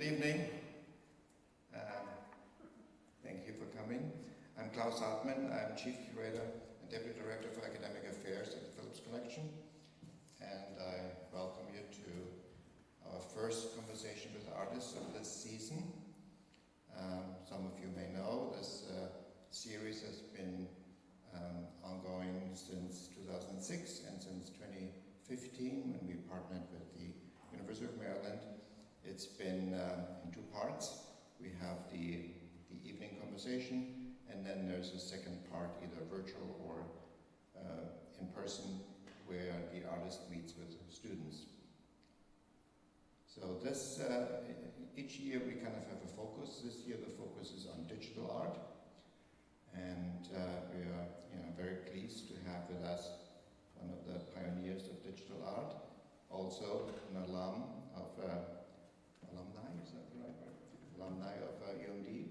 Good evening. Thank you for coming. I'm Klaus Hartmann. I'm Chief Curator and Deputy Director for Academic Affairs at the Phillips Collection. And I welcome you to our first conversation with artists of this season. Some of you may know this series has been ongoing since 2006 and since 2015 when we partnered with the University of Maryland. It's been in two parts. We have the evening conversation, and then there's a second part, either virtual or in person, where the artist meets with students. So this, each year we kind of have a focus. This year the focus is on digital art, and we are very pleased to have with us one of the pioneers of digital art, also an alumni, is that the right word? Alumni of UMD.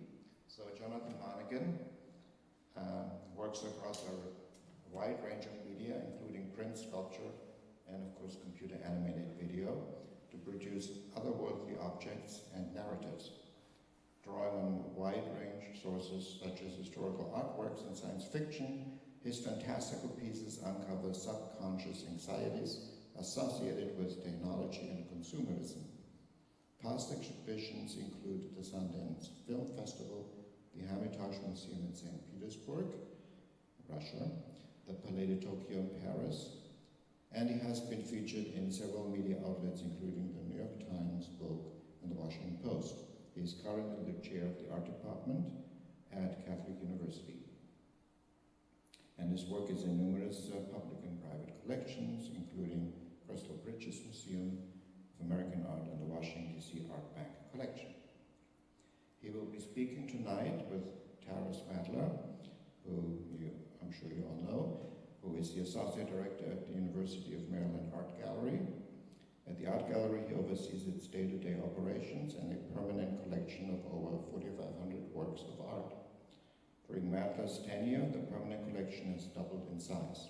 So Jonathan Monaghan works across a wide range of media, including print, sculpture, and of course computer animated video, to produce otherworldly objects and narratives. Drawing on a wide range of sources such as historical artworks and science fiction, his fantastical pieces uncover subconscious anxieties associated with technology and consumerism. Past exhibitions include the Sundance Film Festival, the Hermitage Museum in Saint Petersburg, Russia, the Palais de Tokyo in Paris, and he has been featured in several media outlets including the New York Times, Vogue, and the Washington Post. He is currently the chair of the art department at Catholic University. And his work is in numerous public and private collections, including Crystal Bridges Museum of American Art and the Washington D.C. Art Bank collection. He will be speaking tonight with Taras Matla, who I'm sure you all know, who is the Associate Director at the University of Maryland Art Gallery. At the Art Gallery, he oversees its day-to-day operations and a permanent collection of over 4,500 works of art. During Matla's tenure, the permanent collection has doubled in size.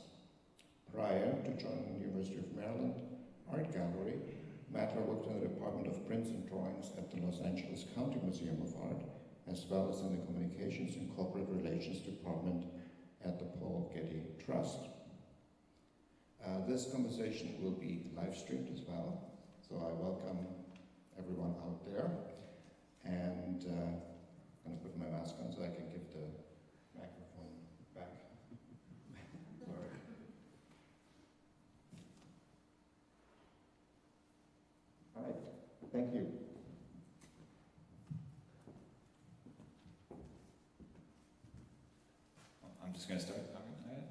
Prior to joining the University of Maryland Art Gallery, Matla worked in the Department of Prints and Drawings at the Los Angeles County Museum of Art, as well as in the Communications and Corporate Relations Department at the Paul Getty Trust. This conversation will be live streamed as well, so I welcome everyone out there. And I'm going to put my mask on so I can give the microphone back. Sorry. All right, thank you. I'm just going to start. All right.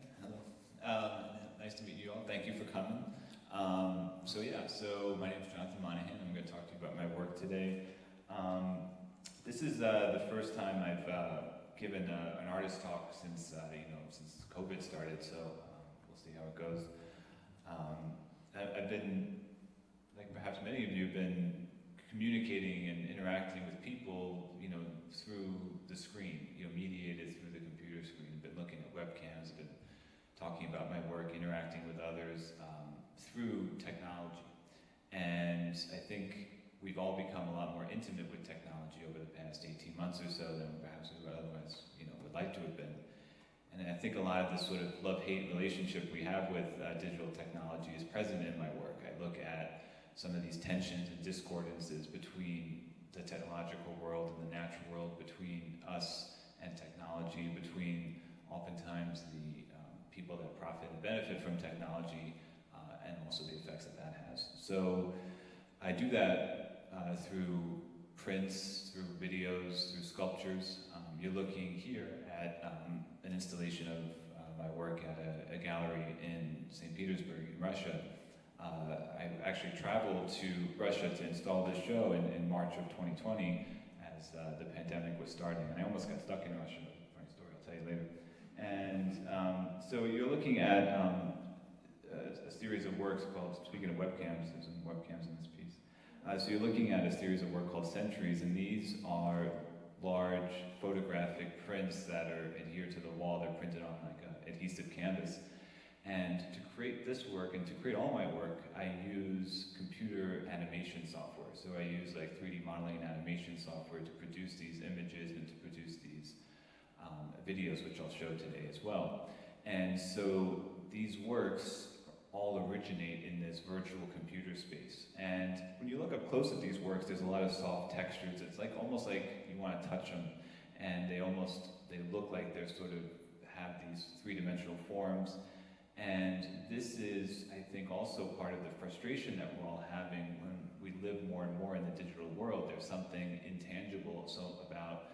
Hello. Nice to meet you all. Thank you for coming. So my name is Jonathan Monaghan. I'm going to talk to you about my work today. This is the first time I've given an artist talk since since COVID started. So we'll see how it goes. I've been, like perhaps many of you, have been communicating and interacting with people, through the screen, mediated through the computer screen. I've been looking at webcams, been talking about my work, interacting with others through technology. And I think we've all become a lot more intimate with technology over the past 18 months or so than perhaps we otherwise, would like to have been. And I think a lot of this sort of love-hate relationship we have with digital technology is present in my work. I look at some of these tensions and discordances between the technological world and the natural world, between us and technology, between oftentimes the people that profit and benefit from technology, and also the effects that has. So I do that through prints, through videos, through sculptures. You're looking here at an installation of my work at a gallery in Saint Petersburg in Russia. I actually traveled to Russia to install this show in March of 2020 as the pandemic was starting, and I almost got stuck in Russia. Funny story, I'll tell you later. And so you're looking at a series of works called, speaking of webcams, there's some webcams in this piece. So you're looking at a series of work called Sentries, and these are large photographic prints that are adhered to the wall. They're printed on like an adhesive canvas. And to create this work and to create all my work, I use computer animation software. So I use like 3D modeling and animation software to produce these images and to produce these videos, which I'll show today as well. And so these works all originate in this virtual computer space. And when you look up close at these works, there's a lot of soft textures. It's like almost like you want to touch them, and they look like they're sort of have these three-dimensional forms. And this is, I think, also part of the frustration that we're all having when we live more and more in the digital world. There's something intangible about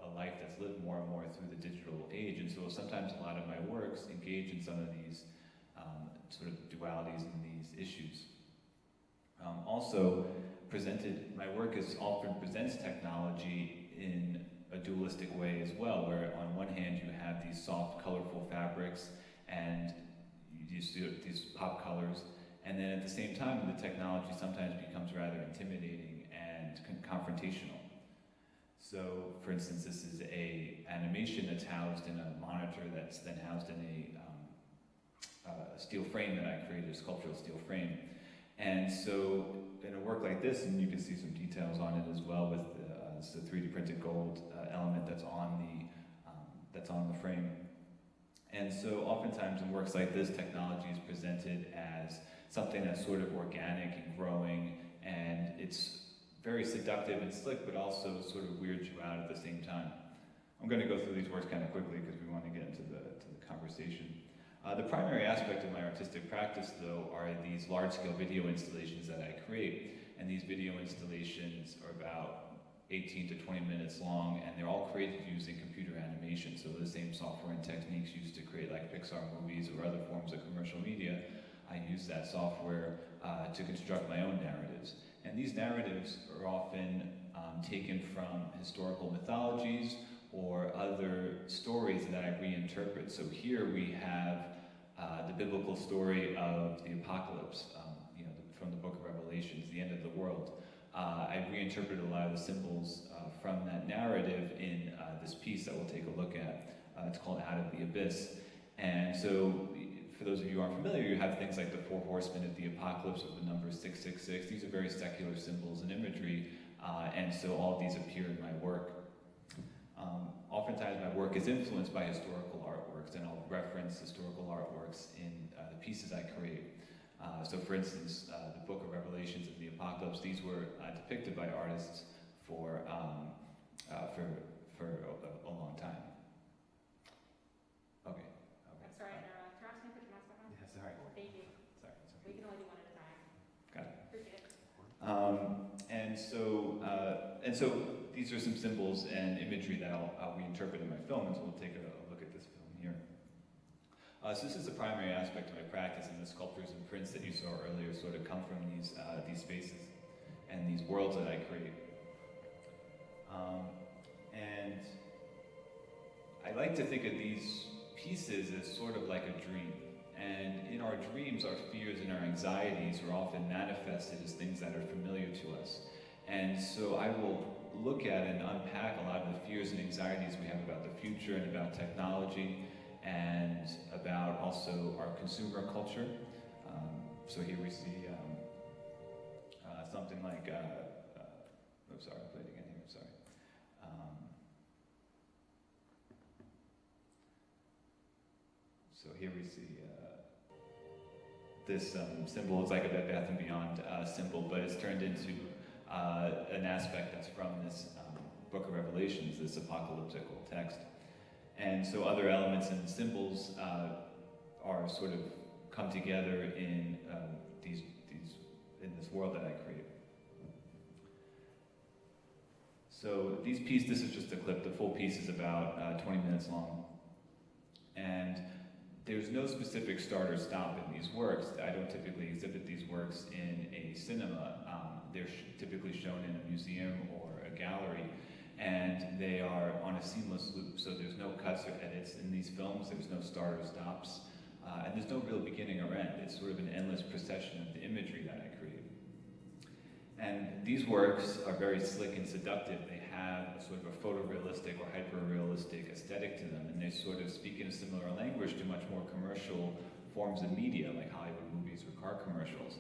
a life that's lived more and more through the digital age. And so sometimes a lot of my works engage in some of these sort of dualities and these issues. Also, my work often presents technology in a dualistic way as well, where on one hand you have these soft, colorful fabrics and these pop colors, and then at the same time the technology sometimes becomes rather intimidating and confrontational. So, for instance, this is an animation that's housed in a monitor that's then housed in a steel frame that I created, a sculptural steel frame. And so in a work like this, and you can see some details on it as well with it's a 3D printed gold element that's on the frame. And so oftentimes in works like this, technology is presented as something that's sort of organic and growing, and it's very seductive and slick, but also sort of weirds you out at the same time. I'm going to go through these works kind of quickly because we want to get into the conversation. The primary aspect of my artistic practice, though, are these large-scale video installations that I create. And these video installations are about 18 to 20 minutes long, and they're all created using computer animation. So the same software and techniques used to create like Pixar movies or other forms of commercial media, I use that software to construct my own narratives. And these narratives are often taken from historical mythologies or other stories that I reinterpret. So here we have the biblical story of the apocalypse, from the book of Revelations, the end of the world. I reinterpreted a lot of the symbols from that narrative in this piece that we'll take a look at. It's called Out of the Abyss. And so, for those of you who aren't familiar, you have things like the 4 horsemen of the apocalypse with the number 666. These are very secular symbols and imagery, and so all of these appear in my work. Oftentimes my work is influenced by historical artworks, and I'll reference historical artworks in the pieces I create. So for instance, the book of Revelations and the Apocalypse, these were depicted by artists for a long time. Okay. I'm sorry, Taras, can I put your mask back on? Yeah, sorry. Thank you. Sorry. We can only do one at a time. Got it. Appreciate it. And so these are some symbols and imagery that I'll reinterpret in my film, and so we'll take a look at this film here. So this is the primary aspect of my practice, and the sculptures and prints that you saw earlier sort of come from these spaces and these worlds that I create. And I like to think of these pieces as sort of like a dream. And in our dreams, our fears and our anxieties are often manifested as things that are familiar to us. And so I will look at and unpack a lot of the fears and anxieties we have about the future and about technology and about also our consumer culture. So here we see something like, oh sorry, I'll play it again here, sorry. So here we see this symbol. It's like a Bed Bath & Beyond symbol, but it's turned into an aspect that's from this book of Revelations, this apocalyptical text. And so other elements and symbols are sort of come together in in this world that I create. So this is just a clip. The full piece is about 20 minutes long. And there's no specific start or stop in these works. I don't typically exhibit these works in a cinema. They're typically shown in a museum or a gallery, and they are on a seamless loop. So there's no cuts or edits in these films. There's no start or stops. And there's no real beginning or end. It's sort of an endless procession of the imagery that I create. And these works are very slick and seductive. They have a sort of a photorealistic or hyper-realistic aesthetic to them, and they sort of speak in a similar language to much more commercial forms of media like Hollywood movies or car commercials.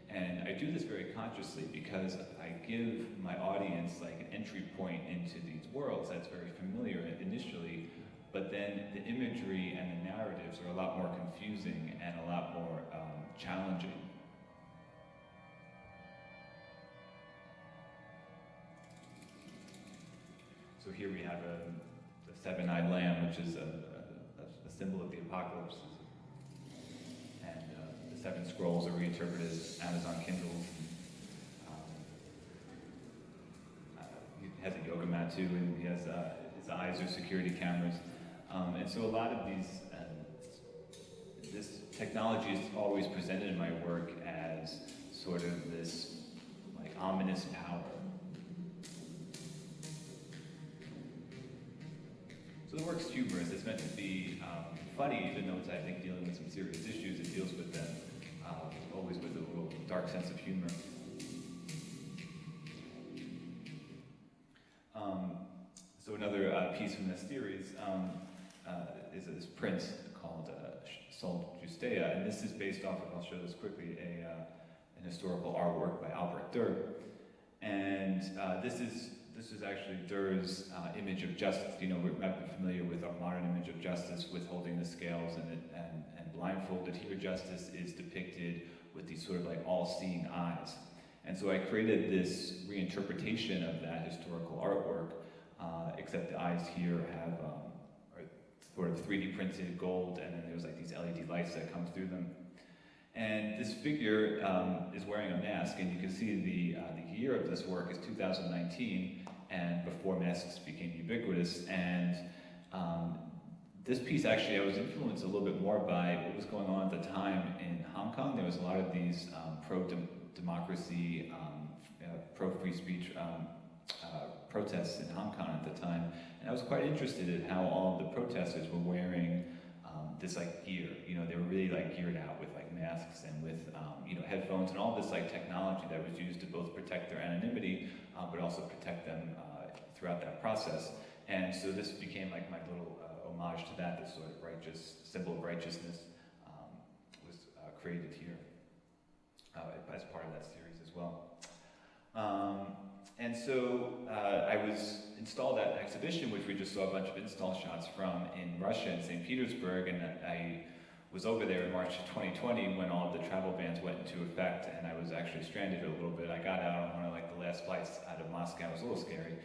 And I do this very consciously because I give my audience like an entry point into these worlds that's very familiar initially, but then the imagery and the narratives are a lot more confusing and a lot more challenging. So here we have the seven-eyed lamb, which is a symbol of the apocalypse. And the seven scrolls are reinterpreted as Amazon Kindle. He has a yoga mat too, and he has his eyes are security cameras. And so a lot of these, this technology is always presented in my work as sort of this like ominous power. So the work's humorous. It's meant to be funny, even though it's, I think, dealing with some serious issues. It deals with them always with a little dark sense of humor. So another piece from this series is this print called Sol Justea, and this is based off of, I'll show this quickly, an historical artwork by Albert Durr. And this is actually Durr's image of justice. You know, we're familiar with our modern image of justice with holding the scales and blindfolded. Here, justice is depicted with these sort of like all-seeing eyes. And so I created this reinterpretation of that historical artwork, except the eyes here have are sort of 3D printed gold, and then there's like these LED lights that come through them. And this figure is wearing a mask, and you can see the year of this work is 2019, and before masks became ubiquitous. And this piece, actually, I was influenced a little bit more by what was going on at the time in Hong Kong. There was a lot of these pro-democracy, pro-free speech protests in Hong Kong at the time. And I was quite interested in how all of the protesters were wearing this like gear. You know, they were really like geared out with like masks and with you know, headphones and all this like technology that was used to both protect their anonymity, but also protect them throughout that process. And so this became like my little homage to that. This sort of righteous symbol of righteousness was created here as part of that series as well. And so I was installed at an exhibition, which we just saw a bunch of install shots from in Russia, in Saint Petersburg, and I was over there in March of 2020 when all of the travel bans went into effect, and I was actually stranded a little bit. I got out on one of like the last flights out of Moscow. It was a little scary.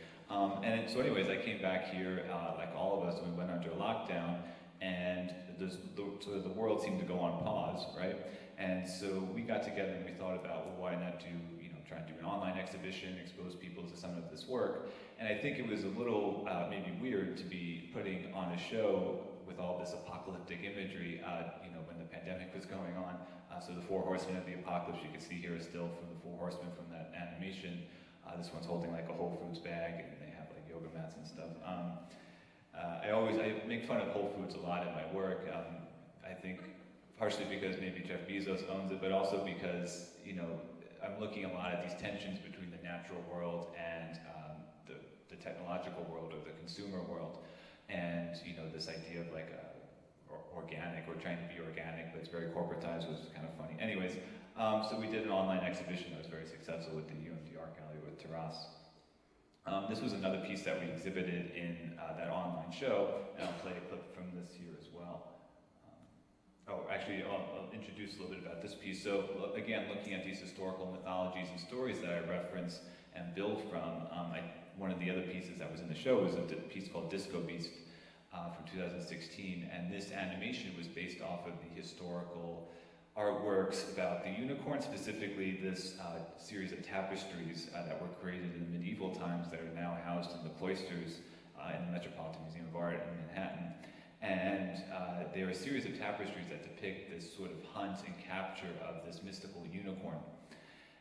So anyways, I came back here, like all of us, we went under lockdown, and sort of the world seemed to go on pause, right? And so we got together and we thought about, well, why not do, try and do an online exhibition, expose people to some of this work. And I think it was a little maybe weird to be putting on a show with all this apocalyptic imagery, when the pandemic was going on. So the 4 Horsemen of the Apocalypse, you can see here, is still from the 4 Horsemen from that animation. This one's holding like a Whole Foods bag, and they have like yoga mats and stuff. I make fun of Whole Foods a lot in my work. I think partially because maybe Jeff Bezos owns it, but also because, I'm looking a lot at these tensions between the natural world and the technological world or the consumer world. And, this idea of like organic, or trying to be organic, but it's very corporatized, was kind of funny. Anyways, so we did an online exhibition that was very successful with the UMD Art Gallery with Taras. This was another piece that we exhibited in that online show, and I'll play a clip from this here as well. I'll introduce a little bit about this piece. So again, looking at these historical mythologies and stories that I reference and build from, one of the other pieces that was in the show was a piece called Disco Beast from 2016, and this animation was based off of the historical artworks about the unicorn, specifically this series of tapestries that were created in medieval times that are now housed in the cloisters in the Metropolitan Museum of Art in Manhattan. And there are a series of tapestries that depict this sort of hunt and capture of this mystical unicorn.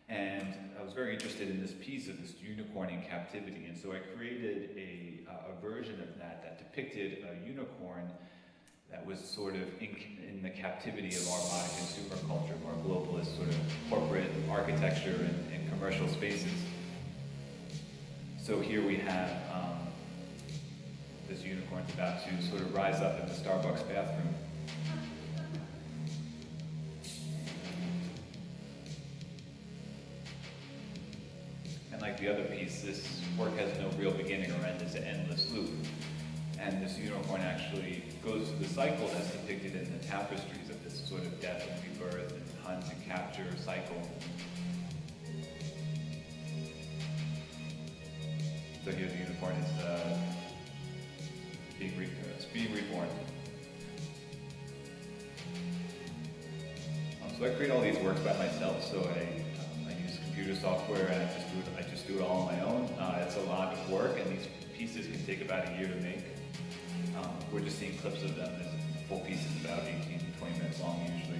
And I was very interested in this piece of this unicorn in captivity, and so I created a version of that depicted a unicorn that was sort of in the captivity of our modern consumer culture, of our globalist sort of corporate architecture and commercial spaces. So here we have this unicorn's about to sort of rise up in the Starbucks bathroom. the other piece, this work has no real beginning or end, it's an endless loop. And this unicorn actually goes through the cycle that's depicted in the tapestries of this sort of death and rebirth and hunt and capture cycle. So here the unicorn is being reborn. So I create all these works by myself. So I use computer software and I just do it all on my own. It's a lot of work, and these pieces can take about a year to make. We're just seeing clips of them. This full piece is about 18 to 20 minutes long usually.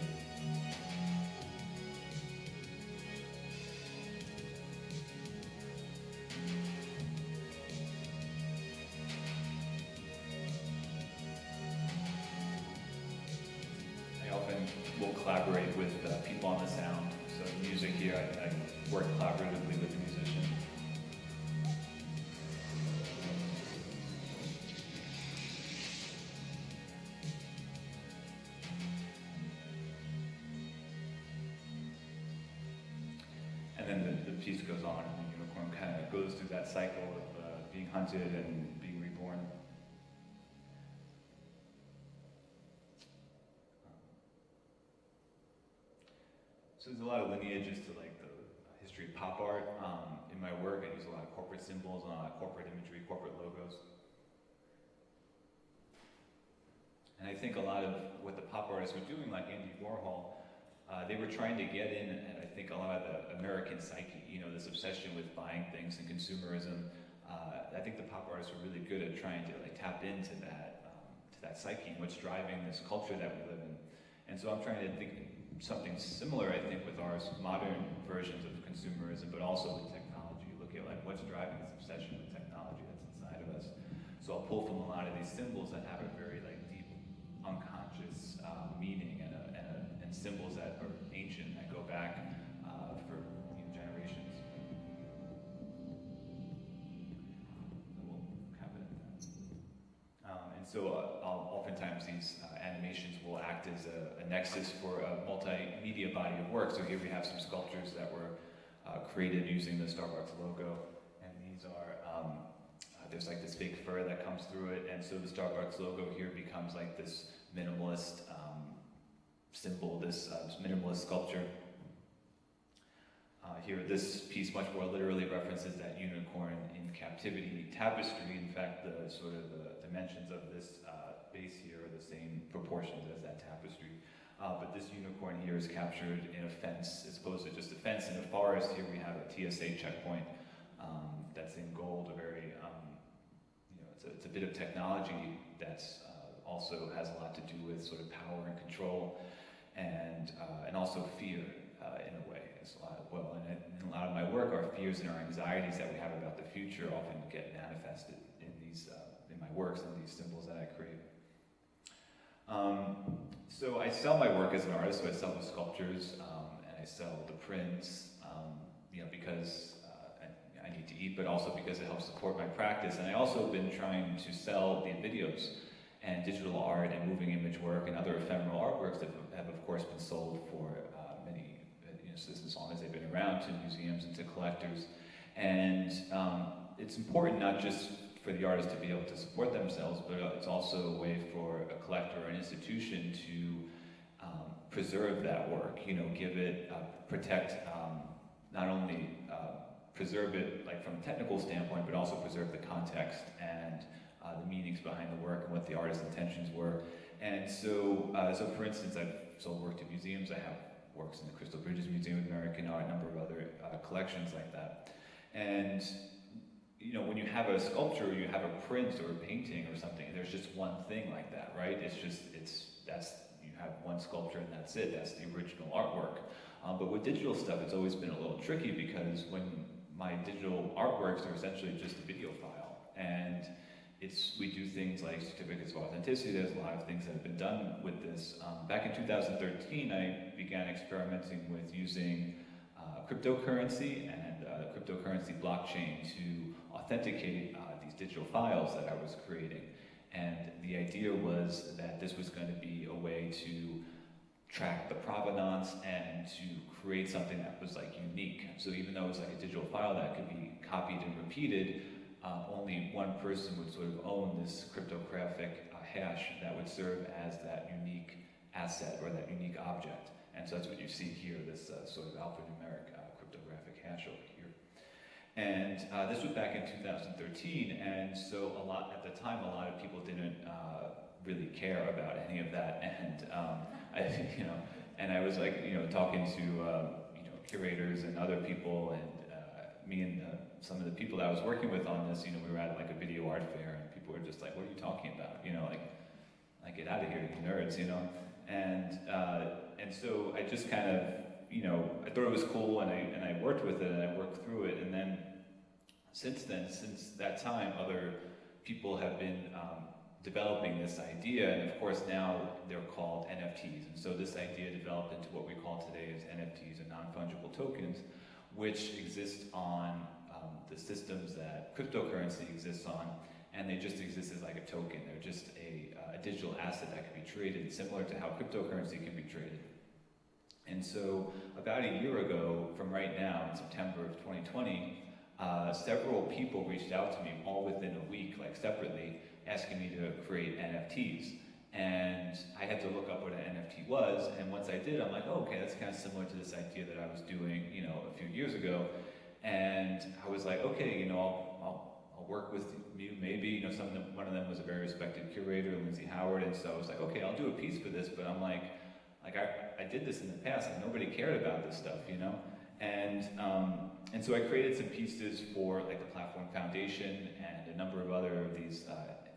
I often will collaborate with people on the sound. So the music here, I work collaboratively with the musician. And then the piece goes on, and the unicorn kind of goes through that cycle of being hunted and being reborn. So there's a lot of lineages to like the history of pop art. In my work, I use a lot of corporate symbols, a lot of corporate imagery, corporate logos. And I think a lot of what the pop artists were doing, like Andy Warhol, they were trying to get in, and I think a lot of the American psyche, this obsession with buying things and consumerism. I think the pop artists were really good at trying to like tap into that psyche and what's driving this culture that we live in. And so I'm trying to think something similar, I think, with our modern versions of consumerism, but also with technology. Look at like what's driving this obsession with technology that's inside of us. So I'll pull from a lot of these symbols that have a very like deep, unconscious meaning and symbols that are ancient that go back for generations. We'll have it. And so oftentimes these animations will act as a nexus for a multimedia body of work. So here we have some sculptures that were created using the Starbucks logo, and these are there's like this fake fur that comes through it, and so the Starbucks logo here becomes like this minimalist symbol, this minimalist sculpture. Here, this piece much more literally references that unicorn in captivity tapestry. In fact, the sort of the dimensions of this base here are the same proportions as that tapestry. But this unicorn here is captured in a fence as opposed to just a fence. In a forest, here we have a TSA checkpoint that's in gold, a very, it's a bit of technology that's also has a lot to do with sort of power and control and also fear in a way as well. And in a lot of my work, our fears and our anxieties that we have about the future often get manifested in these, in my works and these symbols that I create. So I sell my work as an artist, so I sell the sculptures, and I sell the prints, because I need to eat, but also because it helps support my practice. And I also have been trying to sell the videos and digital art and moving image work and other ephemeral artworks that have of course been sold for many, since as long as they've been around, to museums and to collectors. And it's important not just for the artist to be able to support themselves, but it's also a way for a collector or an institution to preserve that work, give it, protect, not only preserve it like from a technical standpoint, but also preserve the context and the meanings behind the work and what the artist's intentions were. And so, for instance, I've sold work to museums. I have works in the Crystal Bridges Museum of American Art, a number of other collections like that. And when you have a sculpture, or you have a print or a painting or something, there's just one thing like that, right? You have one sculpture and that's it. That's the original artwork. But with digital stuff, it's always been a little tricky because when my digital artworks are essentially just a video file, and we do things like certificates of authenticity. There's a lot of things that have been done with this. Back in 2013, I began experimenting with using cryptocurrency and cryptocurrency blockchain to authenticate these digital files that I was creating. And the idea was that this was going to be a way to track the provenance and to create something that was like unique. So even though it was like a digital file that could be copied and repeated, only one person would sort of own this cryptographic hash that would serve as that unique asset or that unique object. And so that's what you see here, this sort of alphanumeric cryptographic hash over here. And this was back in 2013, and so at the time, a lot of people didn't really care about any of that. And I was like, talking to curators and other people, and me and some of the people that I was working with on this, we were at like a video art fair, and people were just like, "What are you talking about? Like get out of here, you nerds, And so I just kind of, I thought it was cool, and I worked with it, and I worked through it, and then since that time, other people have been developing this idea, and of course now they're called NFTs. And so this idea developed into what we call today as NFTs, or non-fungible tokens, which exist on the systems that cryptocurrency exists on, and they just exist as like a token. They're just a digital asset that can be traded, similar to how cryptocurrency can be traded. And so about a year ago, from right now, in September of 2020, several people reached out to me, all within a week, like separately, asking me to create NFTs. And I had to look up what an NFT was, and once I did, I'm like, oh, okay, that's kind of similar to this idea that I was doing, a few years ago. And I was like, okay, I'll work with you, maybe. One of them was a very respected curator, Lindsay Howard, and so I was like, okay, I'll do a piece for this, but I'm like I did this in the past, and nobody cared about this stuff, And so I created some pieces for like the Platform Foundation and a number of other of these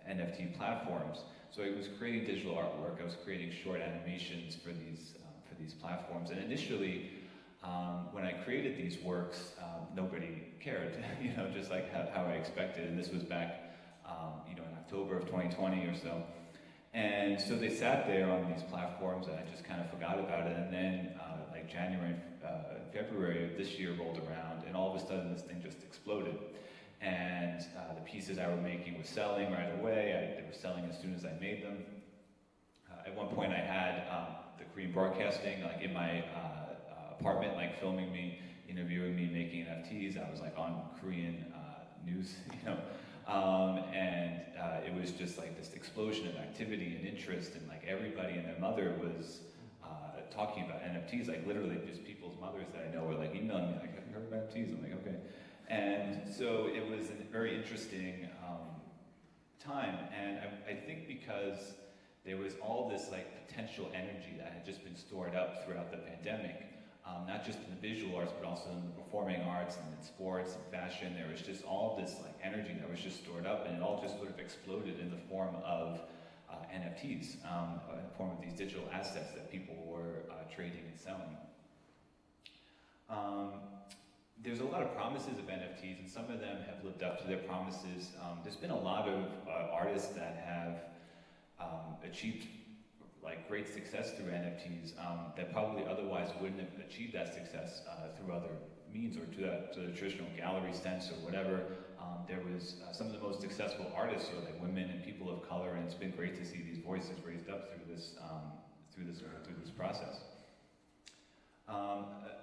NFT platforms. So I was creating digital artwork. I was creating short animations for these platforms. And initially, when I created these works, nobody cared, just like how I expected. And this was back, in October of 2020 or so. And so they sat there on these platforms, and I just kind of forgot about it. And then, like January, February of this year rolled around, and all of a sudden this thing just exploded. And the pieces I were making were selling right away. They were selling as soon as I made them. At one point, I had the Korean Broadcasting like in my apartment, like filming me, interviewing me, making NFTs. I was like on Korean news, and it was just like this explosion of activity and interest, and like everybody and their mother was talking about NFTs. Like literally, just people's mothers that I know were like emailing me, like, "Have you heard about NFTs?" I'm like, okay. And so it was a very interesting time, and I think because there was all this like potential energy that had just been stored up throughout the pandemic, not just in the visual arts, but also in the performing arts and in sports and fashion. There was just all this like energy that was just stored up, and it all just sort of exploded in the form of NFTs, in the form of these digital assets that people were trading and selling. There's a lot of promises of NFTs, and some of them have lived up to their promises. There's been a lot of artists that have achieved like great success through NFTs that probably otherwise wouldn't have achieved that success through other means, or to the traditional gallery sense or whatever. There was some of the most successful artists are like women and people of color, and it's been great to see these voices raised up through this process.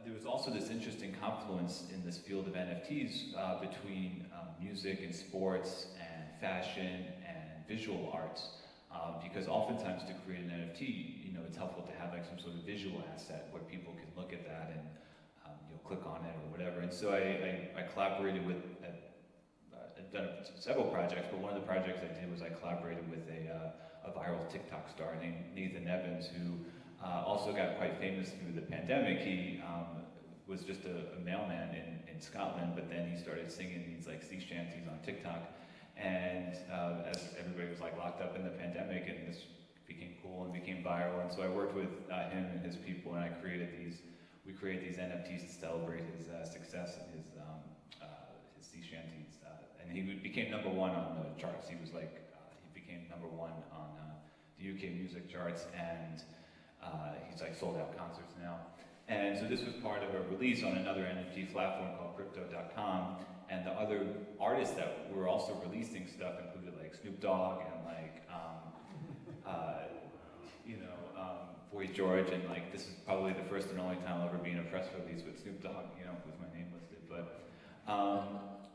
There was also this interesting confluence in this field of NFTs between music and sports and fashion and visual arts, because oftentimes to create an NFT, it's helpful to have like some sort of visual asset where people can look at that and click on it or whatever. And so I collaborated with. I've done several projects, but one of the projects I did was I collaborated with a viral TikTok star named Nathan Evans, who also got quite famous through the pandemic. He was just a mailman in Scotland, but then he started singing these like sea shanties on TikTok. And as everybody was like locked up in the pandemic, and this became cool and became viral, and so I worked with him and his people, and we created these NFTs to celebrate his success and his sea shanties. And he became #1 on the charts. He became #1 on the UK music charts, and he's like sold out concerts now. And so this was part of a release on another NFT platform called Crypto.com, and the other artists that were also releasing stuff included like Snoop Dogg and like Boy George, and like this is probably the first and only time I'll ever be in a press release with Snoop Dogg, you know, with my name listed. But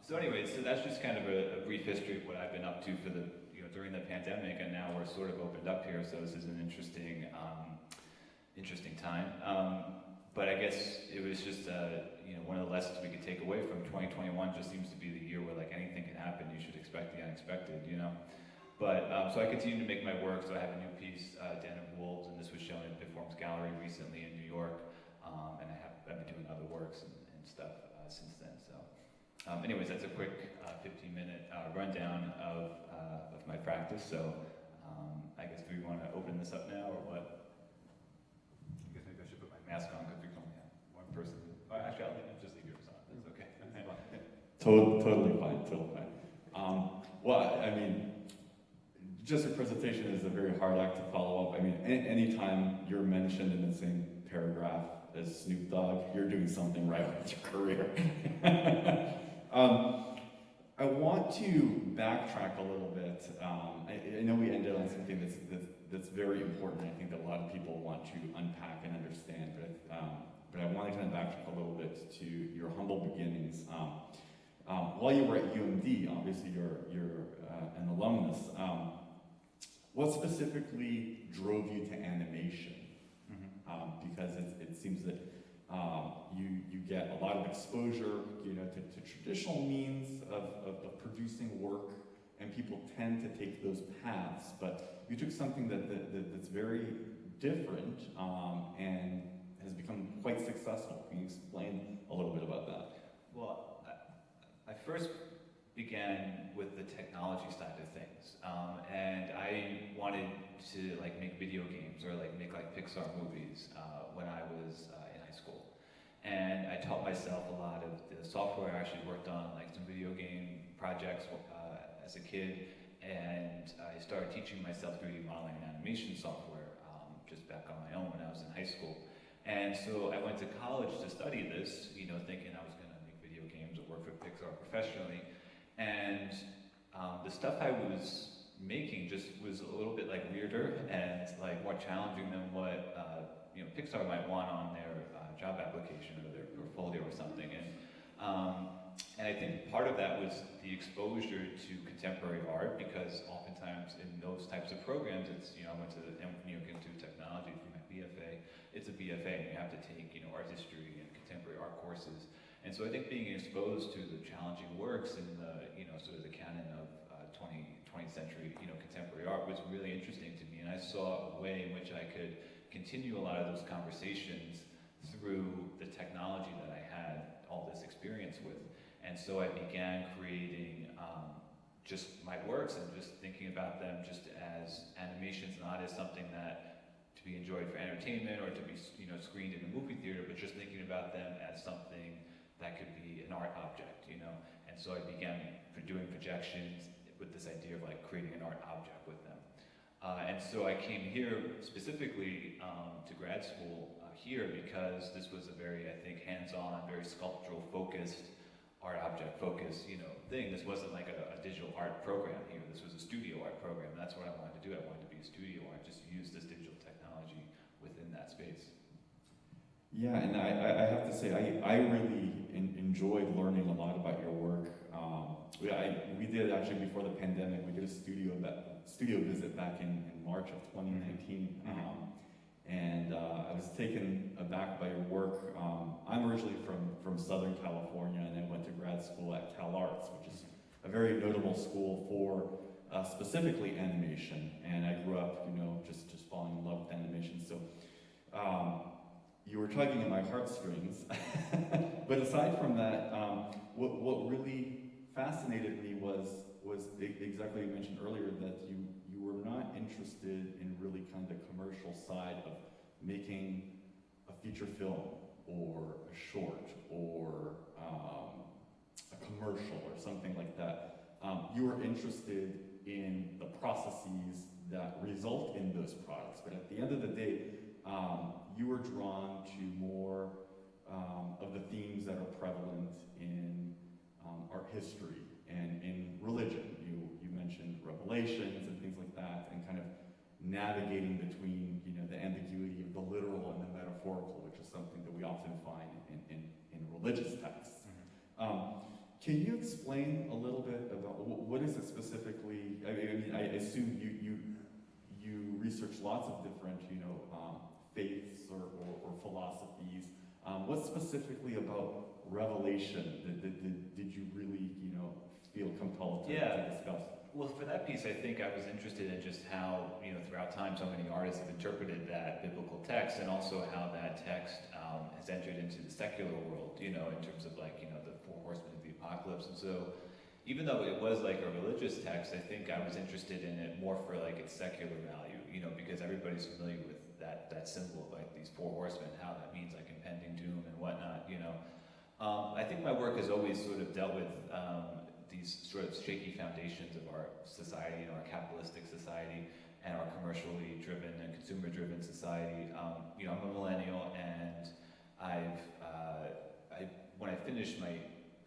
so anyways, so that's just kind of a brief history of what I've been up to for the, you know, during the pandemic, and now we're sort of opened up here, so this is an interesting time. But I guess it was just, you know, one of the lessons we could take away from 2021 just seems to be the year where like anything can happen. You should expect the unexpected, you know. But so I continue to make my work. So I have a new piece, Den of Wolves, and this was shown at Performs Gallery recently in New York. And I've been doing other works and stuff since then. So, anyways, that's a quick 15-minute rundown of my practice. So, I guess do we want to open this up now or what? I guess maybe I should put my mask on because we can only have one person. Actually, I'll just leave yours on. That's okay. Totally fine. Well, I mean, just your presentation is a very hard act to follow up. I mean, anytime you're mentioned in the same paragraph as Snoop Dogg, you're doing something right with your career. I want to backtrack a little bit. I know we ended on something that's very important. I think that a lot of people want to unpack and understand, but I want to kind of backtrack a little bit to your humble beginnings. While you were at UMD, obviously you're an alumnus. What specifically drove you to animation? Because it seems that you get a lot of exposure, you know, to traditional means of producing work, and people tend to take those paths. But you took something that's very different and has become quite successful. Can you explain a little bit about that? Well, I first began with the technology side of things, and I wanted to like make video games or like make like Pixar movies when I was in high school, and I taught myself a lot of the software. I actually worked on like some video game projects as a kid, and I started teaching myself 3D modeling and animation software just back on my own when I was in high school. And so I went to college to study this, you know, thinking I was going to make video games or work for Pixar professionally. And the stuff I was making just was a little bit like weirder and like more challenging than what you know, Pixar might want on their job application or their portfolio or something. And I think part of that was the exposure to contemporary art, because oftentimes in those types of programs, it's, you know, I went to New York Institute of Technology for my BFA. It's a BFA, and you have to take, you know, art history and contemporary art courses. And so I think being exposed to the challenging works in the, you know, sort of the canon of 20th century, you know, contemporary art was really interesting to me. And I saw a way in which I could continue a lot of those conversations through the technology that I had all this experience with. And so I began creating just my works and just thinking about them just as animations, not as something that to be enjoyed for entertainment or to be, you know, screened in a movie theater, but just thinking about them as something that could be an art object, you know. And so I began doing projections with this idea of like creating an art object with them. And so I came here specifically to grad school here because this was a very, I think, hands-on, very sculptural focused, art object focused, you know, thing. This wasn't like a digital art program here. This was a studio art program. That's what I wanted to do. I wanted to be a studio art, just use this digital technology within that space. Yeah, and I have to say, I really enjoyed learning a lot about your work. We did actually, before the pandemic, we did a studio visit back in March of 2019. And I was taken aback by your work. I'm originally from Southern California, and I went to grad school at Cal Arts, which is a very notable school for specifically animation. And I grew up, you know, just falling in love with animation. So you were tugging at my heartstrings. But aside from that, what really fascinated me was exactly what you mentioned earlier, that you were not interested in really kind of the commercial side of making a feature film or a short or a commercial or something like that. You were interested in the processes that result in those products, but at the end of the day, you were drawn to more of the themes that are prevalent in art history and in religion. You mentioned revelations and things like that, and kind of navigating between, you know, the ambiguity of the literal and the metaphorical, which is something that we often find in religious texts. Can you explain a little bit about what is it specifically? I mean, I assume you research lots of different, you know, faiths or philosophies. What specifically about Revelation did you really, you know, feel compelled to discuss? Well, for that piece, I think I was interested in just how, you know, throughout time, so many artists have interpreted that biblical text, and also how that text has entered into the secular world, you know, in terms of like, you know, the four horsemen of the apocalypse. And so, even though it was like a religious text, I think I was interested in it more for like its secular value, you know, because everybody's familiar with that symbol of like these four horsemen, how that means like impending doom and whatnot, you know. I think my work has always sort of dealt with these sort of shaky foundations of our society, you know, our capitalistic society and our commercially driven and consumer driven society. You know, I'm a millennial, and when I finished my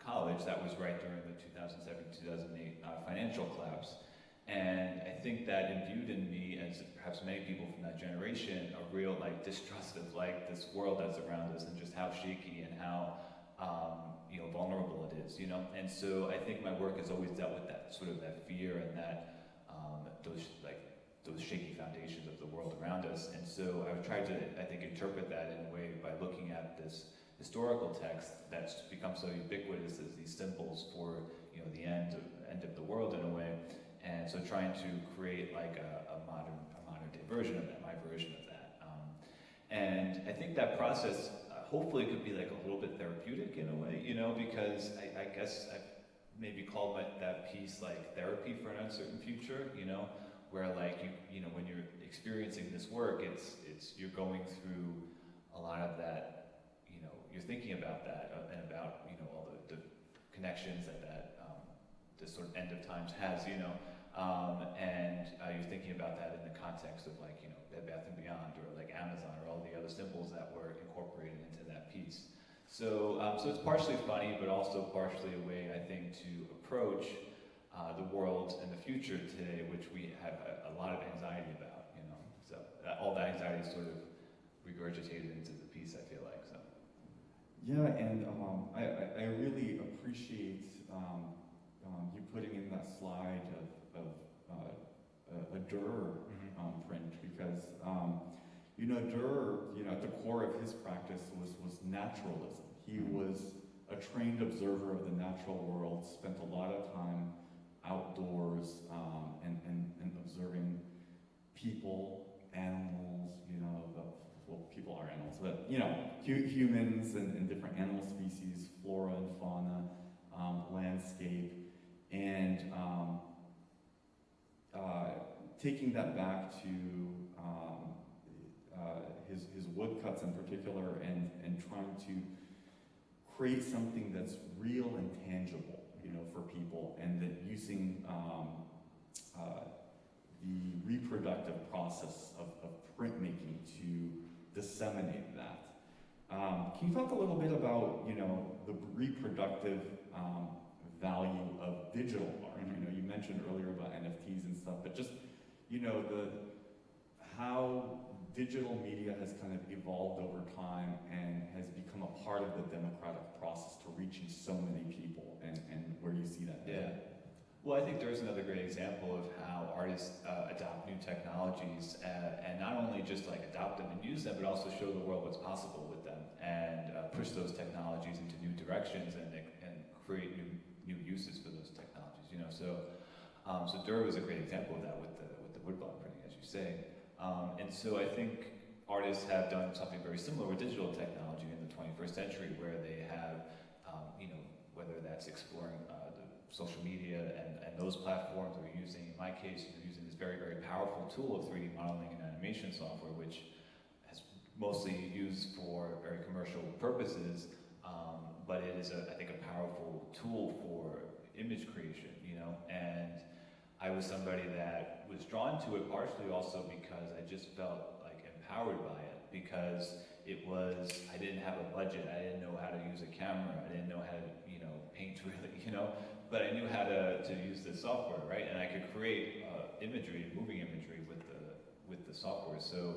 college, that was right during the 2007-2008 financial collapse. And I think that imbued in me, as perhaps many people from that generation, a real like distrust of like this world that's around us and just how shaky and how you know, vulnerable it is, you know. And so I think my work has always dealt with that sort of that fear and that those shaky foundations of the world around us. And so I've tried to, I think, interpret that in a way by looking at this historical text that's become so ubiquitous as these symbols for, you know, the end of the world in a way. And so trying to create like a modern day version of that, my version of that. And I think that process hopefully could be like a little bit therapeutic in a way, you know, because I guess I've maybe called that piece like therapy for an uncertain future, you know, where like you know, when you're experiencing this work, it's you're going through a lot of that, you know, you're thinking about that and about, you know, all the connections that this sort of end of times has, you know, and you're thinking about that in the context of like, you know, Bed Bath & Beyond or like Amazon or all the other symbols that were incorporated into that piece. So, so it's partially funny, but also partially a way, I think, to approach the world and the future today, which we have a lot of anxiety about, you know. So all that anxiety is sort of regurgitated into the piece, I feel like. So. Yeah, and I really appreciate you putting in that slide of a Dürer print, because you know, Dürer, you know, at the core of his practice was naturalism. He was a trained observer of the natural world, spent a lot of time outdoors and observing people, animals, you know, well, people are animals, but, you know, humans and different animal species, flora and fauna, landscape, and taking that back to his woodcuts in particular, and trying to create something that's real and tangible, you know, for people, and that using the reproductive process of printmaking to disseminate that. Can you talk a little bit about, you know, the reproductive value of digital art? You know, you mentioned earlier about NFTs and stuff, but just, you know, how digital media has kind of evolved over time and has become a part of the democratic process to reaching so many people, and where you see that. Yeah. Well, I think there's another great example of how artists adopt new technologies and not only just like adopt them and use them, but also show the world what's possible with them, and push those technologies into new directions and create new uses for those technologies. You know, so Dürer was a great example of that with the woodblock printing, as you say. And so I think artists have done something very similar with digital technology in the 21st century, where they have, you know, whether that's exploring the social media and those platforms, or using, in my case, using this very, very powerful tool of 3D modeling and animation software, which has mostly used for very commercial purposes, but it is, I think, a powerful tool for image creation, you know. And I was somebody that was drawn to it partially also because I just felt like empowered by it, because I didn't have a budget, I didn't know how to use a camera, I didn't know how to, you know, paint really, you know, but I knew how to use the software, right? And I could create imagery, moving imagery with with the software. So,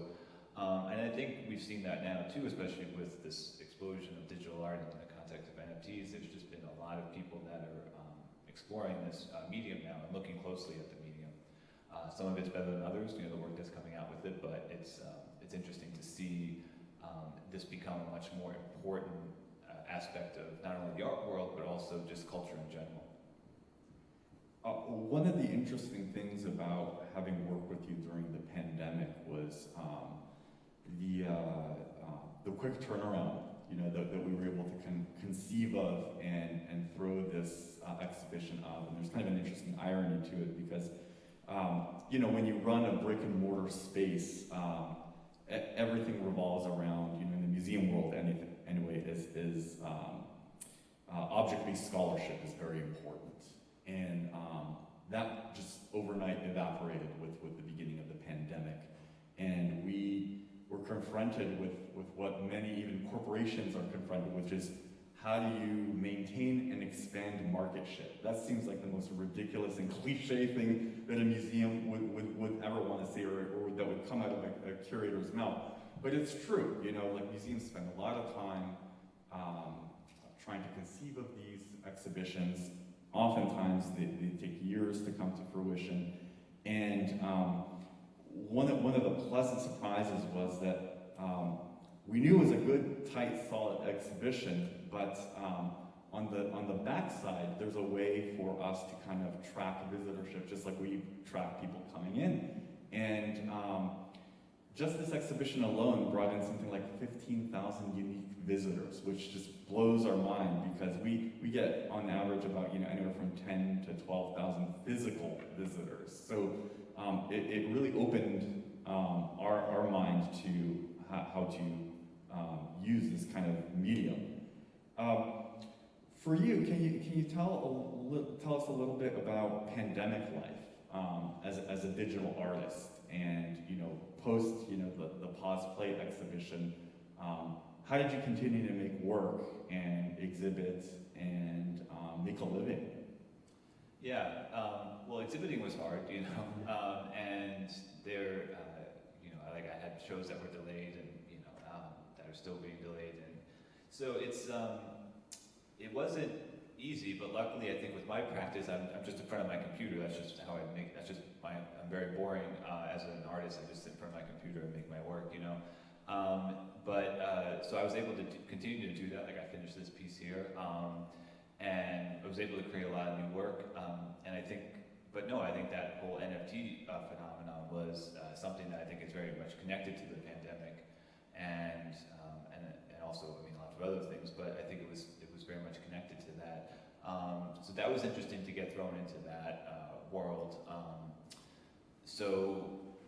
and I think we've seen that now too, especially with this explosion of digital art in the context of NFTs. There's just been a lot of people that are exploring this medium now and looking closely at the medium. Some of it's better than others, you know, the work that's coming out with it, but it's interesting to see this become a much more important aspect of not only the art world, but also just culture in general. One of the interesting things about having worked with you during the pandemic was the quick turnaround, you know, that we were able to conceive of and throw this exhibition of. And there's kind of an interesting irony to it because, you know, when you run a brick and mortar space, everything revolves around, you know, in the museum world anyway, is object-based scholarship is very important. And that just overnight evaporated with the beginning of the pandemic. And we were confronted with what many even corporations are confronted, which is how do you maintain and expand market share? That seems like the most ridiculous and cliche thing that a museum would ever want to say, or that would come out of a curator's mouth. But it's true, you know, like museums spend a lot of time trying to conceive of these exhibitions. Oftentimes they take years to come to fruition. And one of the pleasant surprises was that we knew it was a good, tight, solid exhibition, but on the backside, there's a way for us to kind of track visitorship, just like we track people coming in. And just this exhibition alone brought in something like 15,000 unique visitors, which just blows our mind because we get on average about, you know, anywhere from 10 to 12,000 physical visitors. So it really opened our mind to how to use this kind of medium. For you, can you tell us a little bit about pandemic life as a digital artist, and, you know, post, you know, the Pause Play exhibition? How did you continue to make work and exhibit and make a living? Yeah, well, exhibiting was hard, you know, and there, you know, like I had shows that were delayed and, you know, that are still being delayed, and so it wasn't easy, but luckily I think with my practice, I'm just in front of my computer. That's just how I make. That's just I'm very boring as an artist. I just sit in front of my computer and make my work, you know. So I was able to continue to do that. Like I finished this piece here, and I was able to create a lot of new work. And I think that whole NFT phenomenon was something that I think is very much connected to the pandemic, and also, I mean, lots of other things. But I think it was very much connected to that. So that was interesting to get thrown into that world. So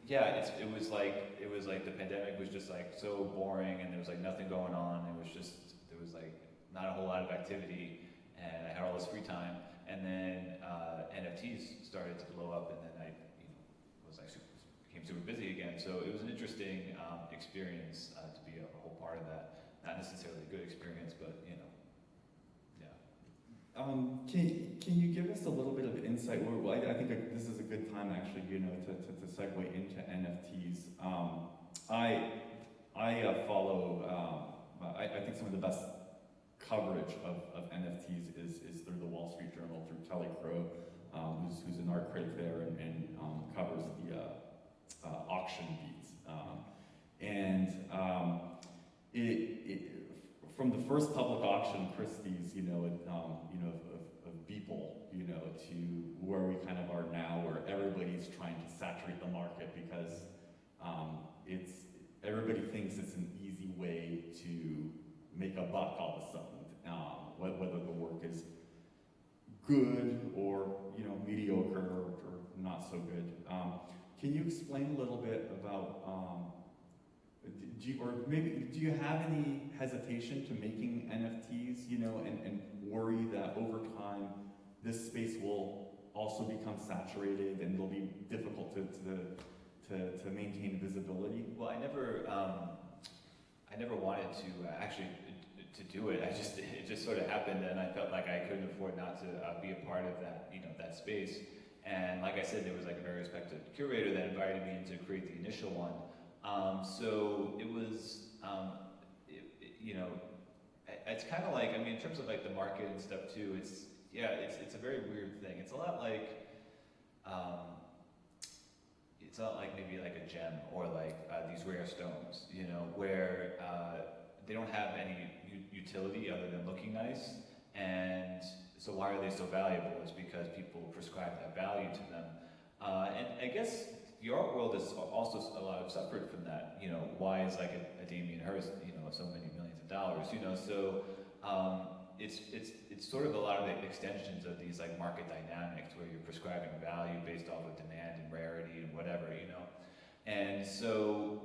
yeah, it was like the pandemic was just like so boring, and there was like nothing going on. There was like not a whole lot of activity, and I had all this free time. And then NFTs started to blow up, and then I, you know, became super busy again. So it was an interesting experience to be a whole part of that. Not necessarily a good experience, but, you know, yeah. Can you give us a little bit of insight? Well, I think this is a good time, actually, you know, to segue into NFTs. I follow. I think some of the best coverage of NFTs is through the Wall Street Journal, through Kelly Crow, who's an art critic there and covers the auction beats. From the first public auction, Christie's, you know, of Beeple, you know, to where we kind of are now, where everybody's trying to saturate the market because everybody thinks it's an easy way to make a buck all of a sudden, whether the work is good or, you know, mediocre or not so good. Can you explain a little bit about? Do you have any hesitation to making NFTs, you know, and worry that over time this space will also become saturated and it'll be difficult to maintain visibility? Well, I never wanted to actually to do it. It just sort of happened, and I felt like I couldn't afford not to be a part of that, you know, that space. And like I said, there was like a very respected curator that invited me in to create the initial one. So it was, you know, it's kind of like, I mean, in terms of like the market and stuff too, it's a very weird thing. It's a lot like, it's not like maybe like a gem or like these rare stones, you know, where they don't have any utility other than looking nice. And so why are they so valuable? It's because people prescribe that value to them. And I guess the art world has also a lot of suffered from that. You know, why is like a Damien Hirst, you know, so many millions of dollars, you know? So it's sort of a lot of the extensions of these like market dynamics where you're prescribing value based off of demand and rarity and whatever, you know? And so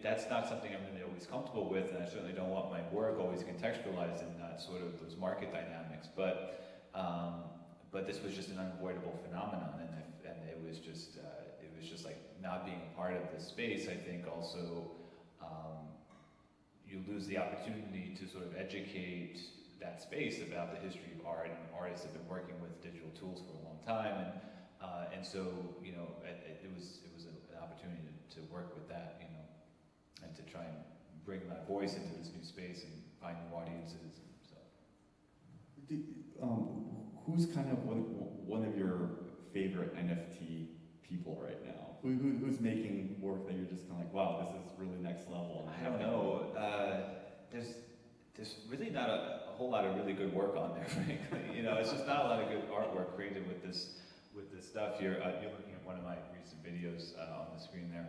that's not something I'm really always comfortable with, and I certainly don't want my work always contextualized in that sort of those market dynamics. But this was just an unavoidable phenomenon, and it was just like not being a part of this space. I think also you lose the opportunity to sort of educate that space about the history of art, and artists have been working with digital tools for a long time, and so you know it was an opportunity to work with that, you know, and to try and bring my voice into this new space and find new audiences. So, who's kind of one of your favorite NFT people right now? Who's making work that you're just kind of like, wow, this is really next level? I don't know. There's really not a whole lot of really good work on there, frankly. You know, it's just not a lot of good artwork created with this stuff. You're looking at one of my recent videos on the screen there.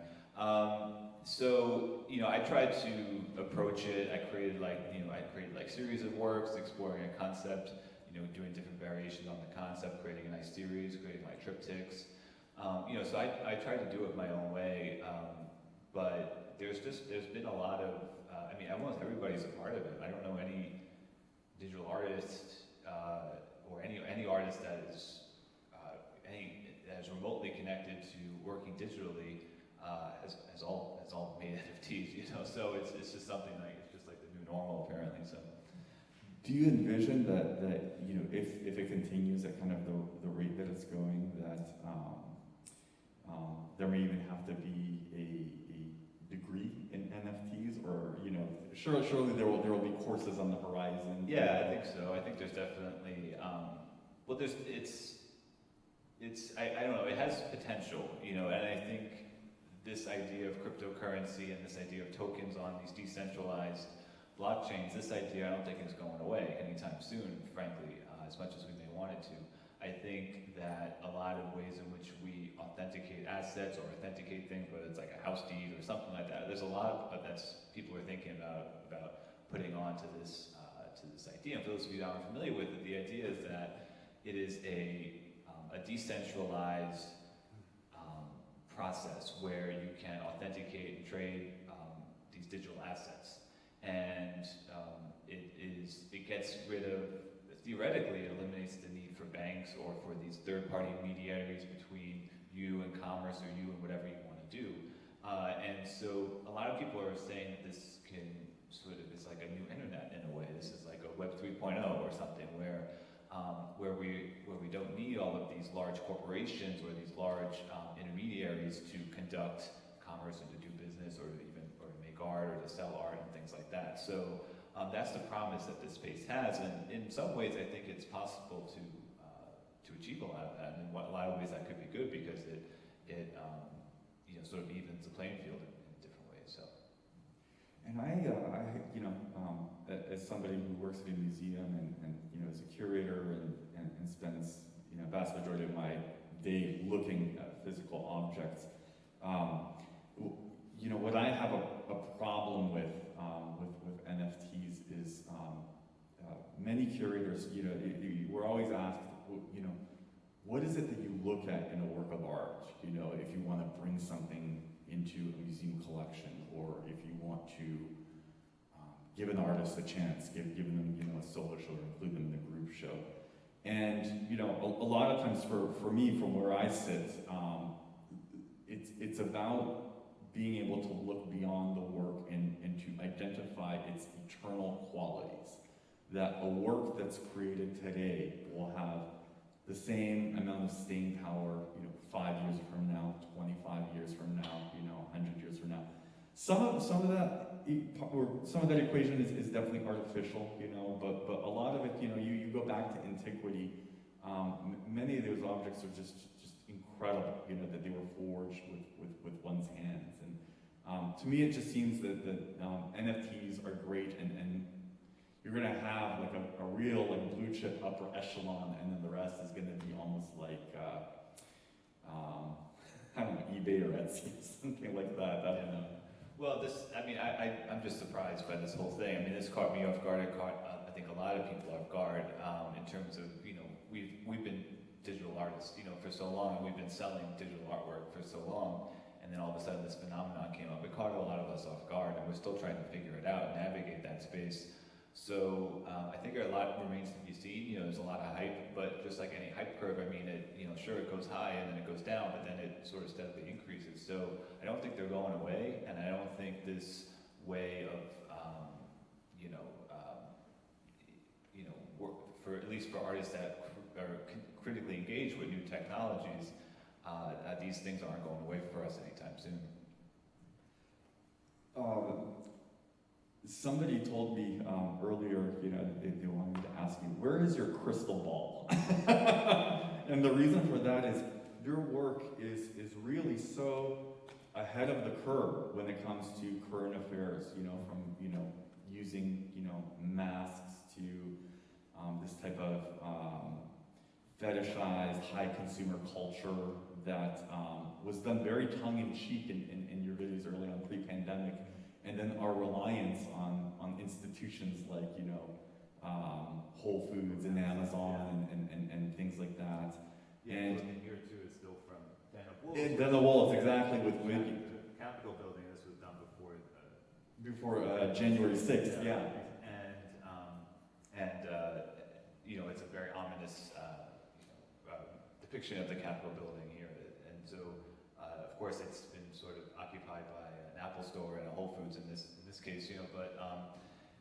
So you know, I tried to approach it. I created like series of works exploring a concept. You know, doing different variations on the concept, creating a nice series, creating like triptychs. You know, so I tried to do it my own way, but there's been a lot of, I mean, almost everybody's a part of it. I don't know any digital artist or any artist that is remotely connected to working digitally has all made NFTs. You know, so it's just something like it's just like the new normal apparently. So. Do you envision that you know, if it continues at kind of the rate that it's going, that there may even have to be a degree in NFTs, or you know, surely there will be courses on the horizon? Yeah, I think so. I think there's definitely well, I don't know. It has potential, you know, and I think this idea of cryptocurrency and this idea of tokens on these decentralized blockchains, this idea I don't think is going away anytime soon, frankly, as much as we may want it to. I think that a lot of ways in which we authenticate assets or authenticate things, whether it's like a house deed or something like that, there's a lot of that's people are thinking about putting on to this idea. And for those of you that aren't familiar with it, the idea is that it is a decentralized process where you can authenticate and trade these digital assets. And it gets rid of, theoretically, it eliminates the need for banks or for these third-party intermediaries between you and commerce or you and whatever you want to do. And so a lot of people are saying that this can sort of, it's like a new internet in a way. This is like a Web 3.0 or something where we don't need all of these large corporations or these large intermediaries to conduct commerce and to do business or make art or to sell art and things like that. So that's the promise that this space has, and in some ways I think it's possible to achieve a lot of that, and in a lot of ways that could be good because it you know, sort of evens the playing field in different ways. So. And I you know, as somebody who works at a museum and you know, as a curator and spends, you know, vast majority of my day looking at physical objects, you know, what I have a problem with NFTs is many curators, you know, we're always asked, you know, what is it that you look at in a work of art? You know, if you want to bring something into a museum collection, or if you want to give an artist a chance, give them, you know, a solo show, or include them in a group show. And, you know, a lot of times for me, from where I sit, it's about being able to look beyond the work and to identify its eternal qualities. That a work that's created today will have the same amount of staying power, 5 years from now, 25 years from now, 100 years from now. Some of that equation is definitely artificial, but a lot of it, you go back to antiquity. Many of those objects are just incredible, that they were forged with one's hands. And to me, it just seems that NFTs are great, and you're going to have like a real blue chip upper echelon, and then the rest is going to be almost like I don't know, eBay or Etsy, something like that. I don't know. Well, I'm just surprised by this whole thing. I mean, this caught me off guard. It caught, I think, a lot of people off guard in terms of, we've been digital artists, for so long, and we've been selling digital artwork for so long, and then all of a sudden this phenomenon came up. It caught a lot of us off guard, and we're still trying to figure it out and navigate that space. So I think a lot remains to be seen. There's a lot of hype, but just like any hype curve, I mean, sure, it goes high and then it goes down, but then it sort of steadily increases. So I don't think they're going away, and I don't think this way of, work for at least for artists that are critically engaged with new technologies, these things aren't going away for us anytime soon. Somebody told me earlier, they wanted me to ask you, where is your crystal ball? And the reason for that is your work is really so ahead of the curve when it comes to current affairs, from, using, masks to this type of fetishized high consumer culture that was done very tongue-in-cheek in your videos early on pre-pandemic. And then our reliance on institutions like, Whole Foods and Amazon and things like that. Yeah, and here too is still from Den of Wolves. Den of Wolves, exactly, with the Capitol building. This was done before January 6th, yeah. It's a very ominous depiction of the Capitol building here, and so of course it's been sort of occupied by an Apple store and a Whole Foods in this case, but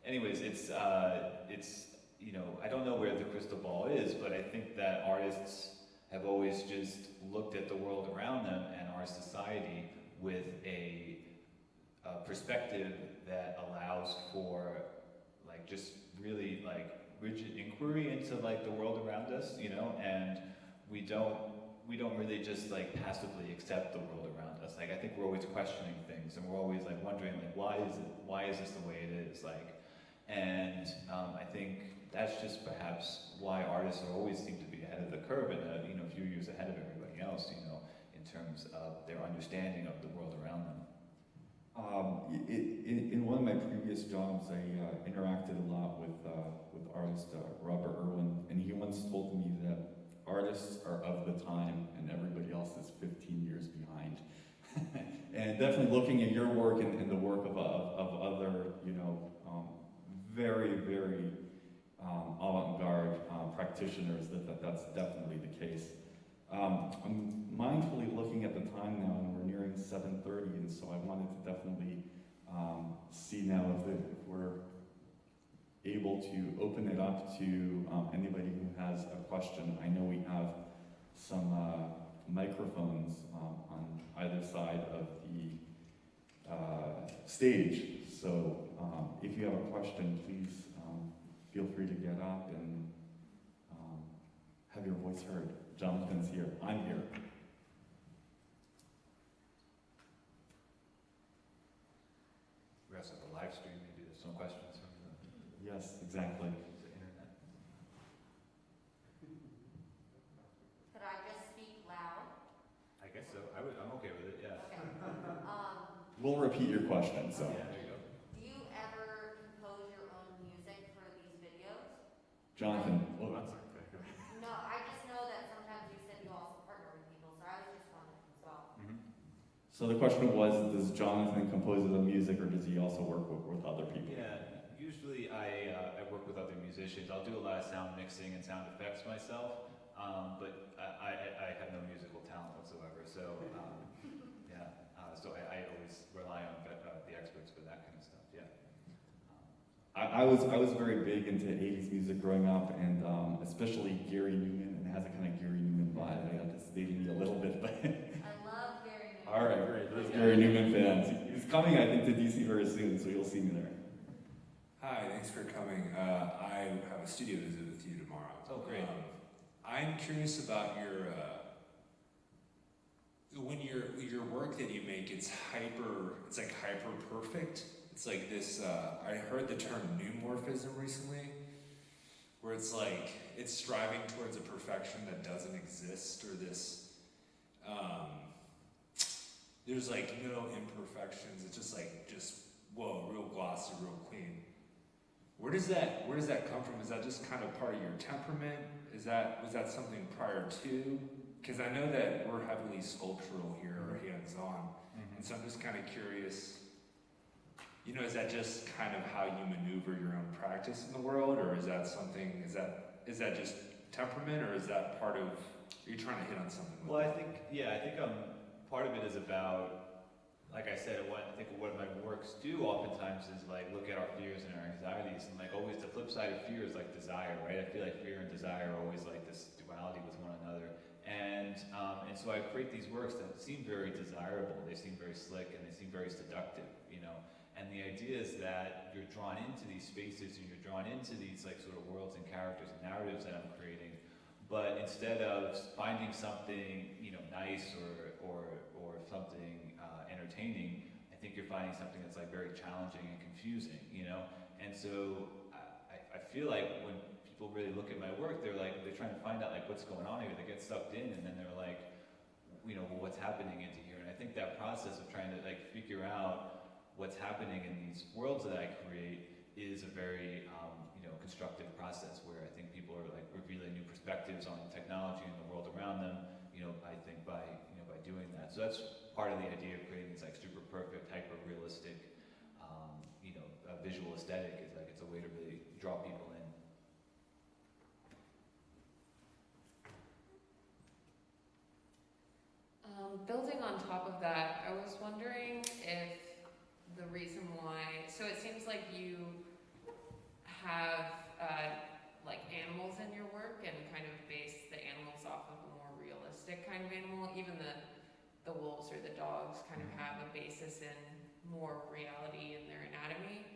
anyways, it's I don't know where the crystal ball is, but I think that artists have always just looked at the world around them and our society with a perspective that allows for just really rigid inquiry into the world around us, and we don't really just passively accept the world around us. I think we're always questioning things, and we're always wondering why is this the way it is? And I think that's just perhaps why artists always seem to be ahead of the curve and a few years ahead of everybody else, in terms of their understanding of the world around them. In one of my previous jobs, I interacted a lot with artist Robert Irwin, and he once told me that artists are of the time and everybody else is 15 years behind. And definitely looking at your work and the work of other, very, very avant-garde practitioners, that's definitely the case. I'm mindfully looking at the time now, and we're nearing 7:30, and so I wanted to definitely see now if we're able to open it up to anybody who has a question. I know we have some microphones on either side of the stage, so if you have a question, please feel free to get up and have your voice heard. Jonathan's here. I'm here. We also have a live stream. Maybe there's some questions from the Yes, exactly. internet. Could I just speak loud? I guess so. I'm okay with it. Yeah. Okay. We'll repeat your question. So, Yeah, there you go. Do you ever compose your own music for these videos? Jonathan. Oh, I'm sorry. Go ahead. No, I just know that sometimes you said you also partner with people, so I was just wondering as well. Mm-hmm. So the question was, does Jonathan compose his own music, or does he also work with other people? Yeah, usually I work with other musicians. I'll do a lot of sound mixing and sound effects myself, but I have no musical talent whatsoever. So so I always rely on the experts for that kind of stuff. Yeah. I was very big into 80s music growing up, and especially Gary Newman, and it has a kind of Gary Newman vibe. I got to stay me a little bit, but I love Gary Newman. all right, great. Those Gary Newman fans. He's coming, I think, to DC very soon, so you'll see me there. Hi, thanks for coming. I have a studio visit with you tomorrow. Oh, great. I'm curious about your when your work that you make. It's like hyper perfect. It's like this. I heard the term neumorphism recently, where it's like it's striving towards a perfection that doesn't exist, or this. There's like no imperfections. It's just like whoa, real glossy, real clean. Where does that come from? Is that just kind of part of your temperament? Was that something prior to? Because I know that we're heavily sculptural here, or hands-on, and so I'm just kind of curious. Is that just kind of how you maneuver your own practice in the world, or is that something? Is that just temperament, or is that part of? Are you trying to hit on something? Well, I think part of it is about, like I said, I think what my works do oftentimes is like look at our fears and our anxieties, and like always the flip side of fear is like desire, right? I feel like fear and desire are always like this duality with one another, and so I create these works that seem very desirable, they seem very slick, and they seem very seductive, and the idea is that you're drawn into these spaces and you're drawn into these like sort of worlds and characters and narratives that I'm creating, but instead of finding something nice or something entertaining, I think you're finding something that's like very challenging and confusing, and so I feel like when people really look at my work, they're trying to find out like what's going on here. They get sucked in, and then they're like, well, what's happening into here? And I think that process of trying to like figure out what's happening in these worlds that I create is a very constructive process where I think people are like revealing new perspectives on technology and the world around them. I think by doing that. So that's part of the idea of creating these like super perfect, hyper realistic, visual aesthetic. Is like it's a way to really draw people in. Building on top of that, I was wondering if the reason why, so it seems like you have like animals in your work and kind of base the animals off of a more realistic kind of animal. Even the wolves or the dogs kind of have a basis in more reality in their anatomy.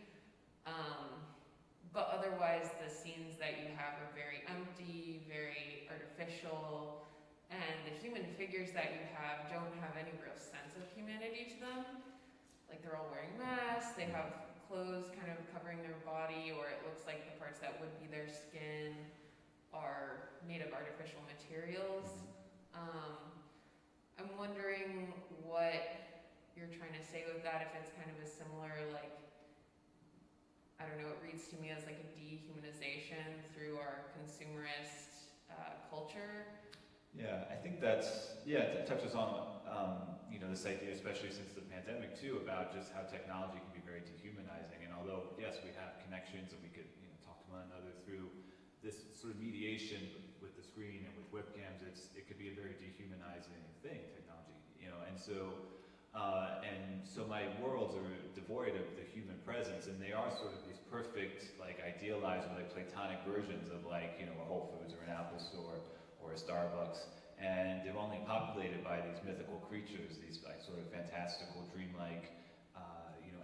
But otherwise the scenes that you have are very empty, very artificial, and the human figures that you have don't have any real sense of humanity to them. Like they're all wearing masks, they have clothes kind of covering their body, or it looks like the parts that would be their skin are made of artificial materials. I'm wondering what you're trying to say with that, if it's kind of a similar, like, I don't know, it reads to me as like a dehumanization through our consumerist culture. Yeah, I think it touches on, this idea, especially since the pandemic too, about just how technology can be very dehumanizing. And although, yes, we have connections and we could, talk to one another through this sort of mediation with the screen and with webcams, it could be a very dehumanizing thing, technology, and so my worlds are devoid of the human presence, and they are sort of these perfect, like idealized or like platonic versions of like, a Whole Foods or an Apple store or a Starbucks. And they're only populated by these mythical creatures, these like sort of fantastical, dreamlike,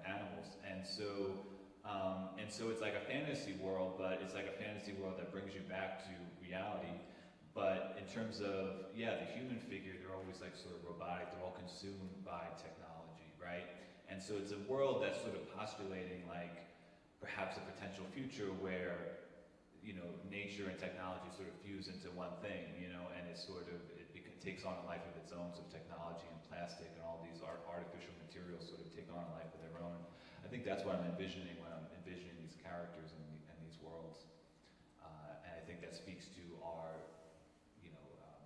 animals. And so it's like a fantasy world, but it's like a fantasy world that brings you back to reality. But in terms of, the human figure, they're always like sort of robotic. They're all consumed by technology, right? And so it's a world that's sort of postulating like perhaps a potential future where nature and technology sort of fuse into one thing, and it takes on a life of its own. So technology and plastic and all these artificial materials sort of take on a life of their own. I think that's what I'm envisioning when I'm envisioning these characters and these worlds. And I think that speaks to our,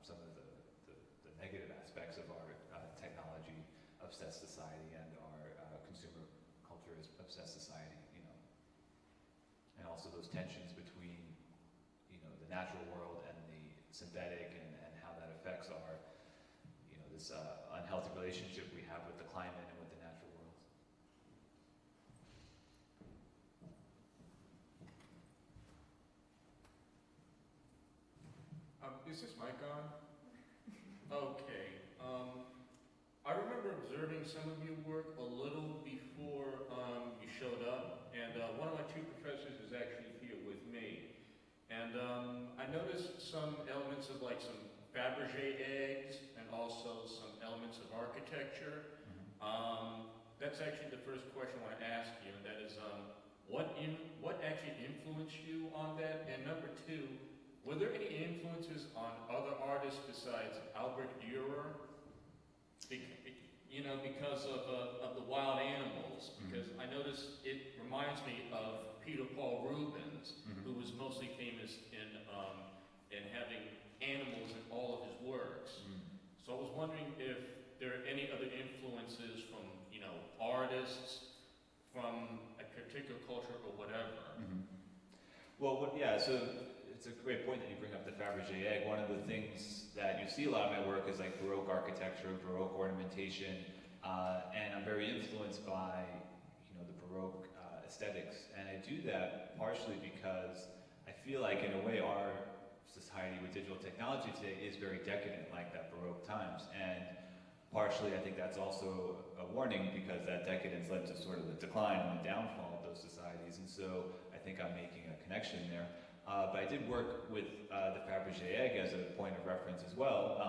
some of the negative aspects of our technology-obsessed society and our consumer culture-obsessed society, and also those tensions between the natural world and the synthetic, and how that affects our this unhealthy relationship we have with the climate and with the natural world. Is this mic on? Okay. I remember observing some of your work a little before you showed up, and one of my two professors is actually here with me. And I noticed some elements of like some Fabergé eggs and also some elements of architecture. That's actually the first question I want to ask you, and that is what actually influenced you on that? And number two, were there any influences on other artists besides Albert Dürer? You know, because of the wild animals, because I noticed it reminds me of Peter Paul Rubens, who was mostly famous in having animals in all of his works. So I was wondering if there are any other influences from, you know, artists from a particular culture or whatever. Well, yeah, so it's a great point that you bring up the Fabergé egg. One of the things that you see a lot in my work is like Baroque architecture, Baroque ornamentation, and I'm very influenced by, you know, the Baroque aesthetics. And I do that partially because I feel like in a way our society with digital technology today is very decadent like that Baroque times. And partially I think that's also a warning because that decadence led to sort of the decline and the downfall of those societies. And so I think I'm making a connection there. But I did work with the Fabergé egg as a point of reference as well,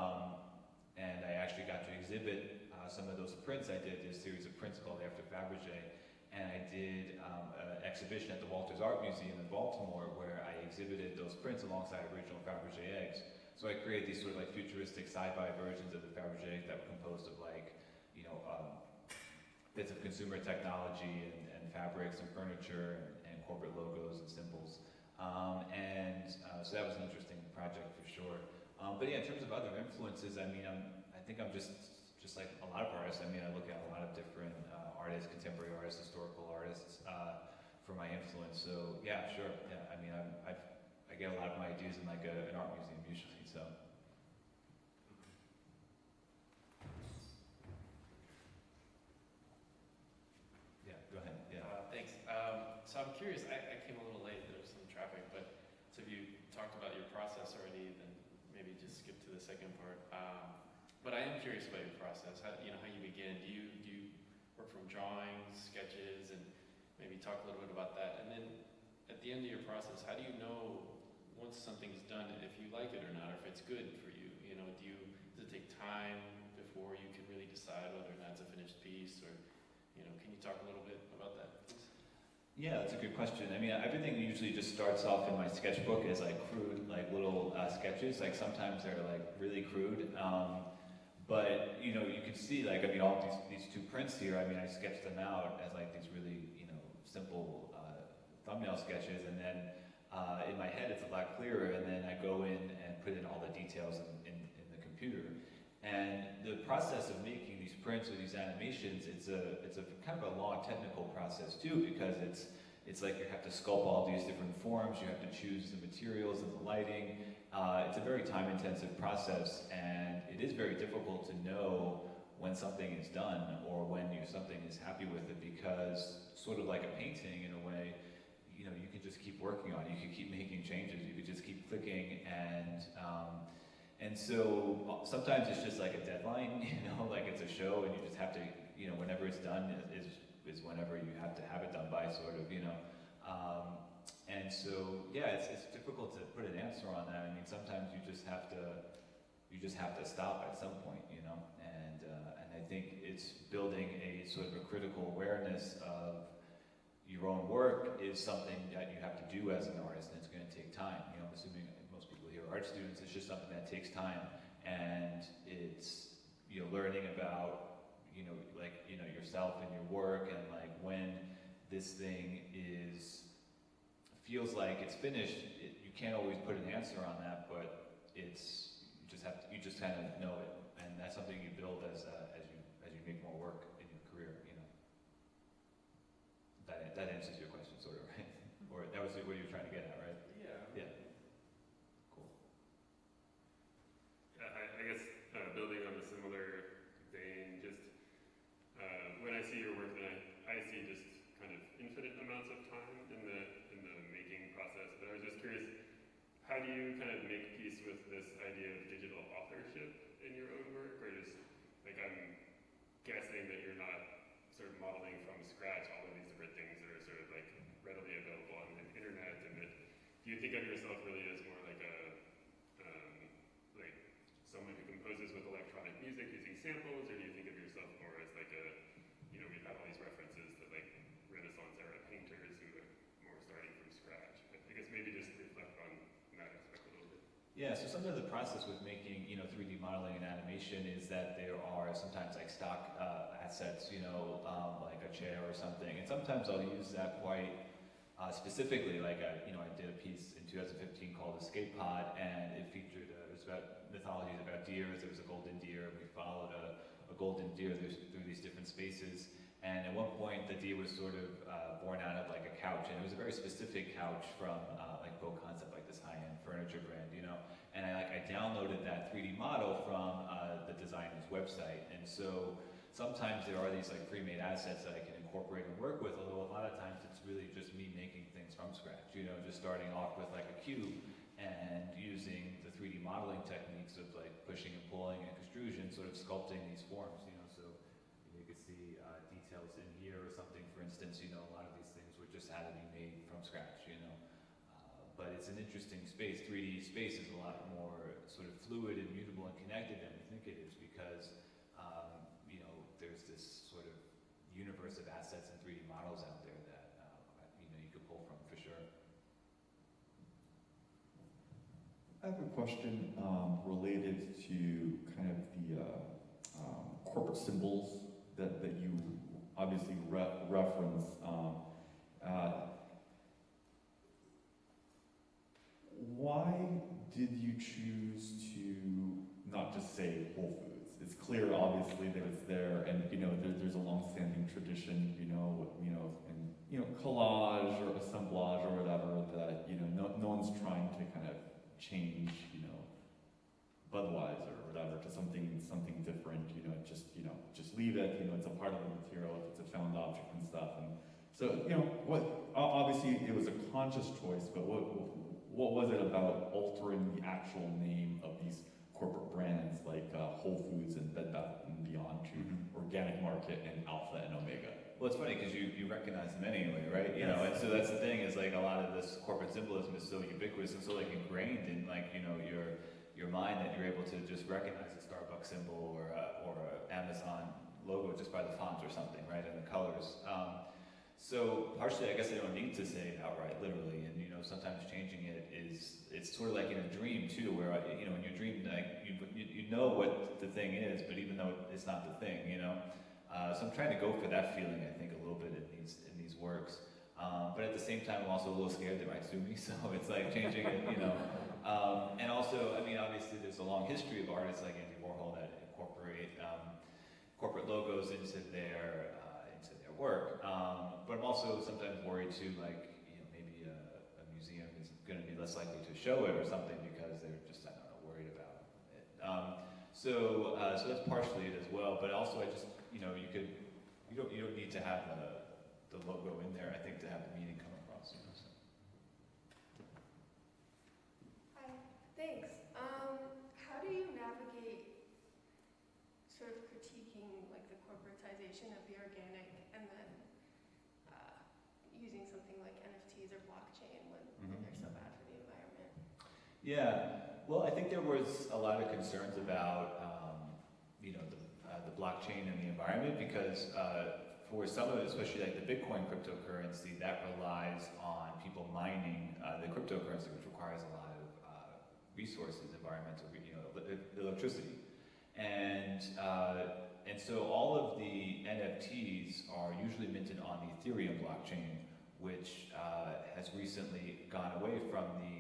and I actually got to exhibit some of those prints. I did this series of prints called After Fabergé, and I did an exhibition at the Walters Art Museum in Baltimore where I exhibited those prints alongside original Fabergé eggs. So I created these sort of like futuristic sci-fi versions of the Fabergé egg that were composed of like, you know, bits of consumer technology and fabrics and furniture and corporate logos and symbols. So that was an interesting project for sure. But yeah, in terms of other influences, I mean, I think I'm just like a lot of artists. I mean, I look at a lot of different artists, contemporary artists, historical artists for my influence. So yeah, sure. Yeah, I mean, I get a lot of my ideas in like an art museum usually. So. Yeah, go ahead. Yeah. Thanks. So I'm curious. I came a little late. There was some traffic, but so if you talked about your process already, then maybe just skip to the second part. But I am curious about your process. How you begin? Do you work from drawings, sketches, and maybe talk a little bit about that? And then at the end of your process, how do you know once something's done if you like it or not, or if it's good for you? You know, does it take time before you can really decide whether or not it's a finished piece, or can you talk a little bit about that, please? Yeah, that's a good question. I mean, everything usually just starts off in my sketchbook as like crude, like little sketches. Like sometimes they're like really crude, but you can see like, I mean, all these two prints here. I mean, I sketched them out as like these really simple thumbnail sketches, and then in my head it's a lot clearer, and then I go in and put in all the details in the computer. And the process of making these prints or these animations, it's a kind of a long technical process too, because it's like you have to sculpt all these different forms, you have to choose the materials and the lighting. It's a very time-intensive process, and it is very difficult to know when something is done or when something is happy with it, because sort of like a painting in a way, you can just keep working on it, you can keep making changes, you could just keep clicking, and so sometimes it's just like a deadline, like it's a show and you just have to, whenever it's done is whenever you have to have it done by, sort of, and so, yeah, it's difficult to put an answer on that. I mean, sometimes you just have to stop at some point, and I think it's building a sort of a critical awareness of your own work is something that you have to do as an artist, and it's going to take time. I'm assuming most people here are art students. It's just something that takes time, and it's learning about yourself and your work, and like when this thing feels like it's finished. You can't always put an answer on that, but you just kind of know it, and that's something you build as you make more work in your career. That answers your question, sort of, right? Or that was what you were trying to get at, right? Yeah. Yeah. Cool. I guess building on a similar vein, just when I see your work, then I see just kind of infinite amounts of time in the making process. But I was just curious, how do you kind of make peace with with this idea of digital authorship in your own work, or just, like, I'm guessing that you're not sort of modeling from scratch all of these different things that are sort of like readily available on the internet, and that, do you think of yourself really as more like a, like someone who composes with electronic music using samples, or do you think of yourself more as like a, you know, we've had all these references to like Renaissance era painters who are more starting from scratch, but I guess maybe just reflect on that aspect a little bit. Yeah, so some of the process with making, 3D modeling and animation is that there are sometimes like stock assets, like a chair or something, and sometimes I'll use that quite specifically. Like, I did a piece in 2015 called Escape Pod, and it featured, it was about mythologies about deers. There was a golden deer, and we followed a golden deer through these different spaces. And at one point, the deer was sort of born out of like a couch, and it was a very specific couch from like Vogue Concept, like this high-end furniture brand, And I downloaded that 3D model from the designer's website, and so sometimes there are these like pre-made assets that I can incorporate and work with. Although a lot of times it's really just me making things from scratch, just starting off with like a cube and using the 3D modeling techniques of like pushing and pulling and extrusion, sort of sculpting these forms, So you could see details in here or something, for instance. A lot of these things were just had to be made from scratch, But it's an interesting space. 3D space is a lot more sort of fluid and mutable and connected than we think it is, because there's this sort of universe of assets and 3D models out there that you could pull from for sure. I have a question related to kind of the corporate symbols that you obviously reference. Why did you choose to not just say Whole Foods? It's clear, obviously, that it's there, and there's a long-standing tradition, in collage or assemblage or whatever, that no one's trying to kind of change, Budweiser or whatever to something different. Just leave it. It's a part of the material if it's a found object and stuff. And so, obviously it was a conscious choice, but what was it about altering the actual name of these corporate brands like Whole Foods and Bed Bath & Beyond to Organic Market and Alpha and Omega? Well, it's funny because you recognize them anyway, right? Yes. And so that's the thing, is like a lot of this corporate symbolism is so ubiquitous and so like ingrained in like your mind that you're able to just recognize a Starbucks symbol or a Amazon logo just by the font or something, right? And the colors. So partially, I guess I don't need to say it outright, literally, and sometimes changing it it's sort of like in a dream too, where in your dream, like you know what the thing is, but even though it's not the thing, so I'm trying to go for that feeling, I think, a little bit in these works, but at the same time, I'm also a little scared they might sue me, so it's like changing it, and also, I mean, obviously, there's a long history of artists like Andy Warhol that incorporate corporate logos into their work, but I'm also sometimes worried too, like maybe a museum is going to be less likely to show it or something because they're just, I don't know, worried about it. So that's partially it as well. But also, I just you don't need to have the logo in there, I think, to have the meaning come across. So. Hi, thanks. How do you navigate sort of critiquing like the corporatization of the organic and then using something like NFTs or blockchain when they're so bad for the environment? Yeah, well, I think there was a lot of concerns about the blockchain and the environment, because for some of it, especially like the Bitcoin cryptocurrency, that relies on people mining the cryptocurrency, which requires a lot of resources, environmental, electricity, and so all of the NFTs are usually minted on the Ethereum blockchain, which has recently gone away from the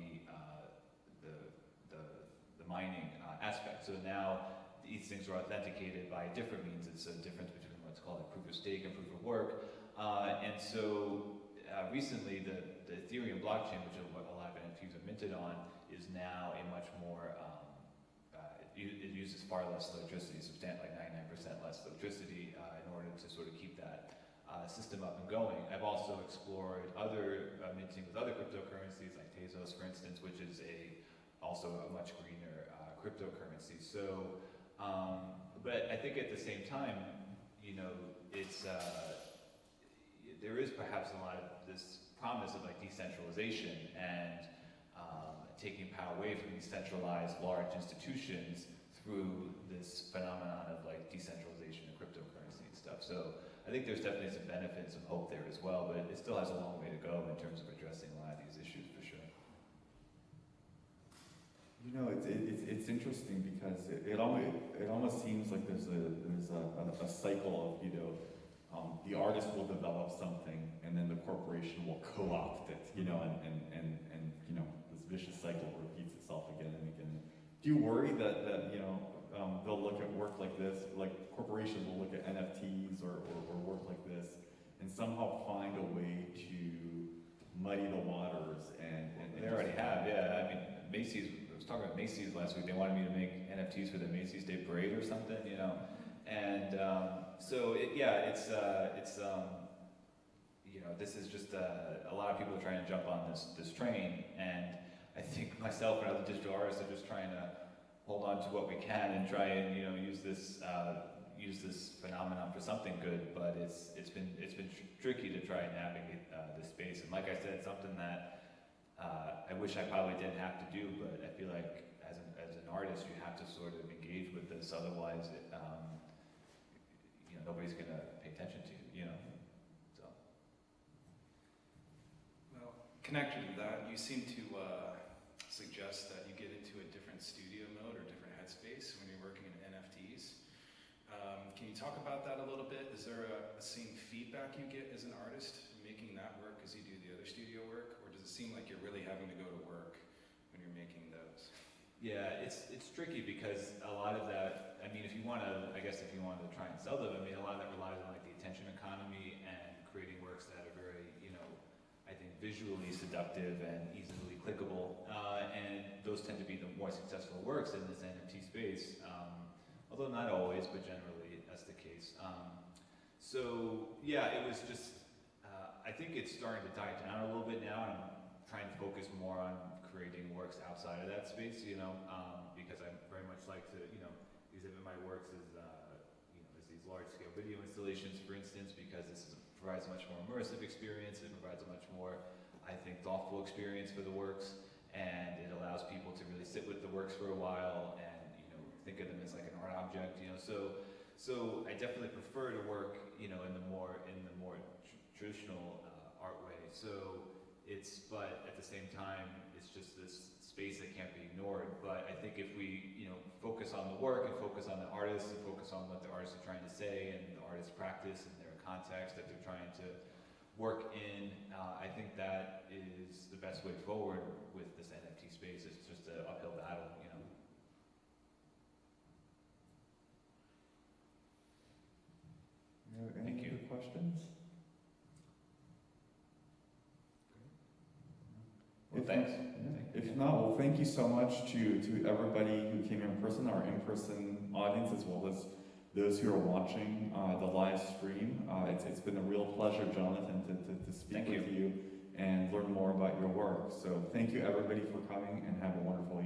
mining aspect. So now these things are authenticated by different means. It's a difference between what's called a proof of stake and proof of work. And so recently the Ethereum blockchain, which is what a lot of NFTs are minted on, is now a much more, it uses far less electricity, like 99% less electricity in order to sort of keep that system up and going. I've also explored other minting with other cryptocurrencies, like Tezos, for instance, which is a also a much greener cryptocurrency. So, but I think at the same time, you know, it's there is perhaps a lot of this promise of like decentralization and taking power away from these centralized large institutions through this phenomenon of like decentralization and cryptocurrency and stuff. So I think there's definitely some benefits, some hope there as well, but it still has a long way to go in terms of addressing a lot of these issues for sure. You know, it's interesting because it almost seems like there's a cycle of, you know, the artist will develop something and then the corporation will co-opt it, you know, and you know, this vicious cycle repeats itself again and again. Do you worry that you know, they'll look at work like this, like corporations will look at NFTs or work like this and somehow find a way to muddy the waters and they already have, yeah. I mean, Macy's, I was talking about Macy's last week, they wanted me to make NFTs for the Macy's Day Parade or something, you know. And so it's you know, this is just a lot of people are trying to jump on this train, and I think myself and other digital artists are just trying to hold on to what we can and try and, you know, use this phenomenon for something good. But it's been tricky to try and navigate this space, and like I said, something that I wish I probably didn't have to do, but I feel like as an artist you have to sort of engage with this, otherwise you know, nobody's gonna pay attention to you, you know. So. Well, connected to that, you seem to suggest that you get into a different studio mode or different headspace when you're working in NFTs. Can you talk about that a little bit? Is there a same feedback you get as an artist making that work as you do the other studio work, or does it seem like you're really having to go to work when you're making those? Yeah, it's tricky because a lot of that, I mean, if you want to try and sell them, I mean, a lot of that relies on like the attention economy and creating works that are very, you know, I think visually seductive and easily clickable, and those tend to be the more successful works in this NFT space, although not always, but generally that's the case. So yeah, it was just, I think it's starting to die down a little bit now, and I'm trying to focus more on creating works outside of that space, you know, because I very much like to, you know, exhibit my works as, you know, as these large-scale video installations, for instance, because this provides a much more immersive experience. It provides a much more, I think, thoughtful experience for the works, and it allows people to really sit with the works for a while and, you know, think of them as like an art object, you know. So I definitely prefer to work, you know, in the more traditional art way. So but at the same time, it's just this space that can't be ignored. But I think if we, you know, focus on the work and focus on the artists and focus on what the artists are trying to say and the artist's practice and their context that they're trying to work in, I think that is the best way forward with this NFT space. It's just an uphill battle, you know. Any other questions? Well, thanks. If not, well, thank you so much to everybody who came here in person, our in-person audience, as well as those who are watching the live stream. It's been a real pleasure, Jonathan, to speak with you and learn more about your work. So thank you, everybody, for coming, and have a wonderful evening.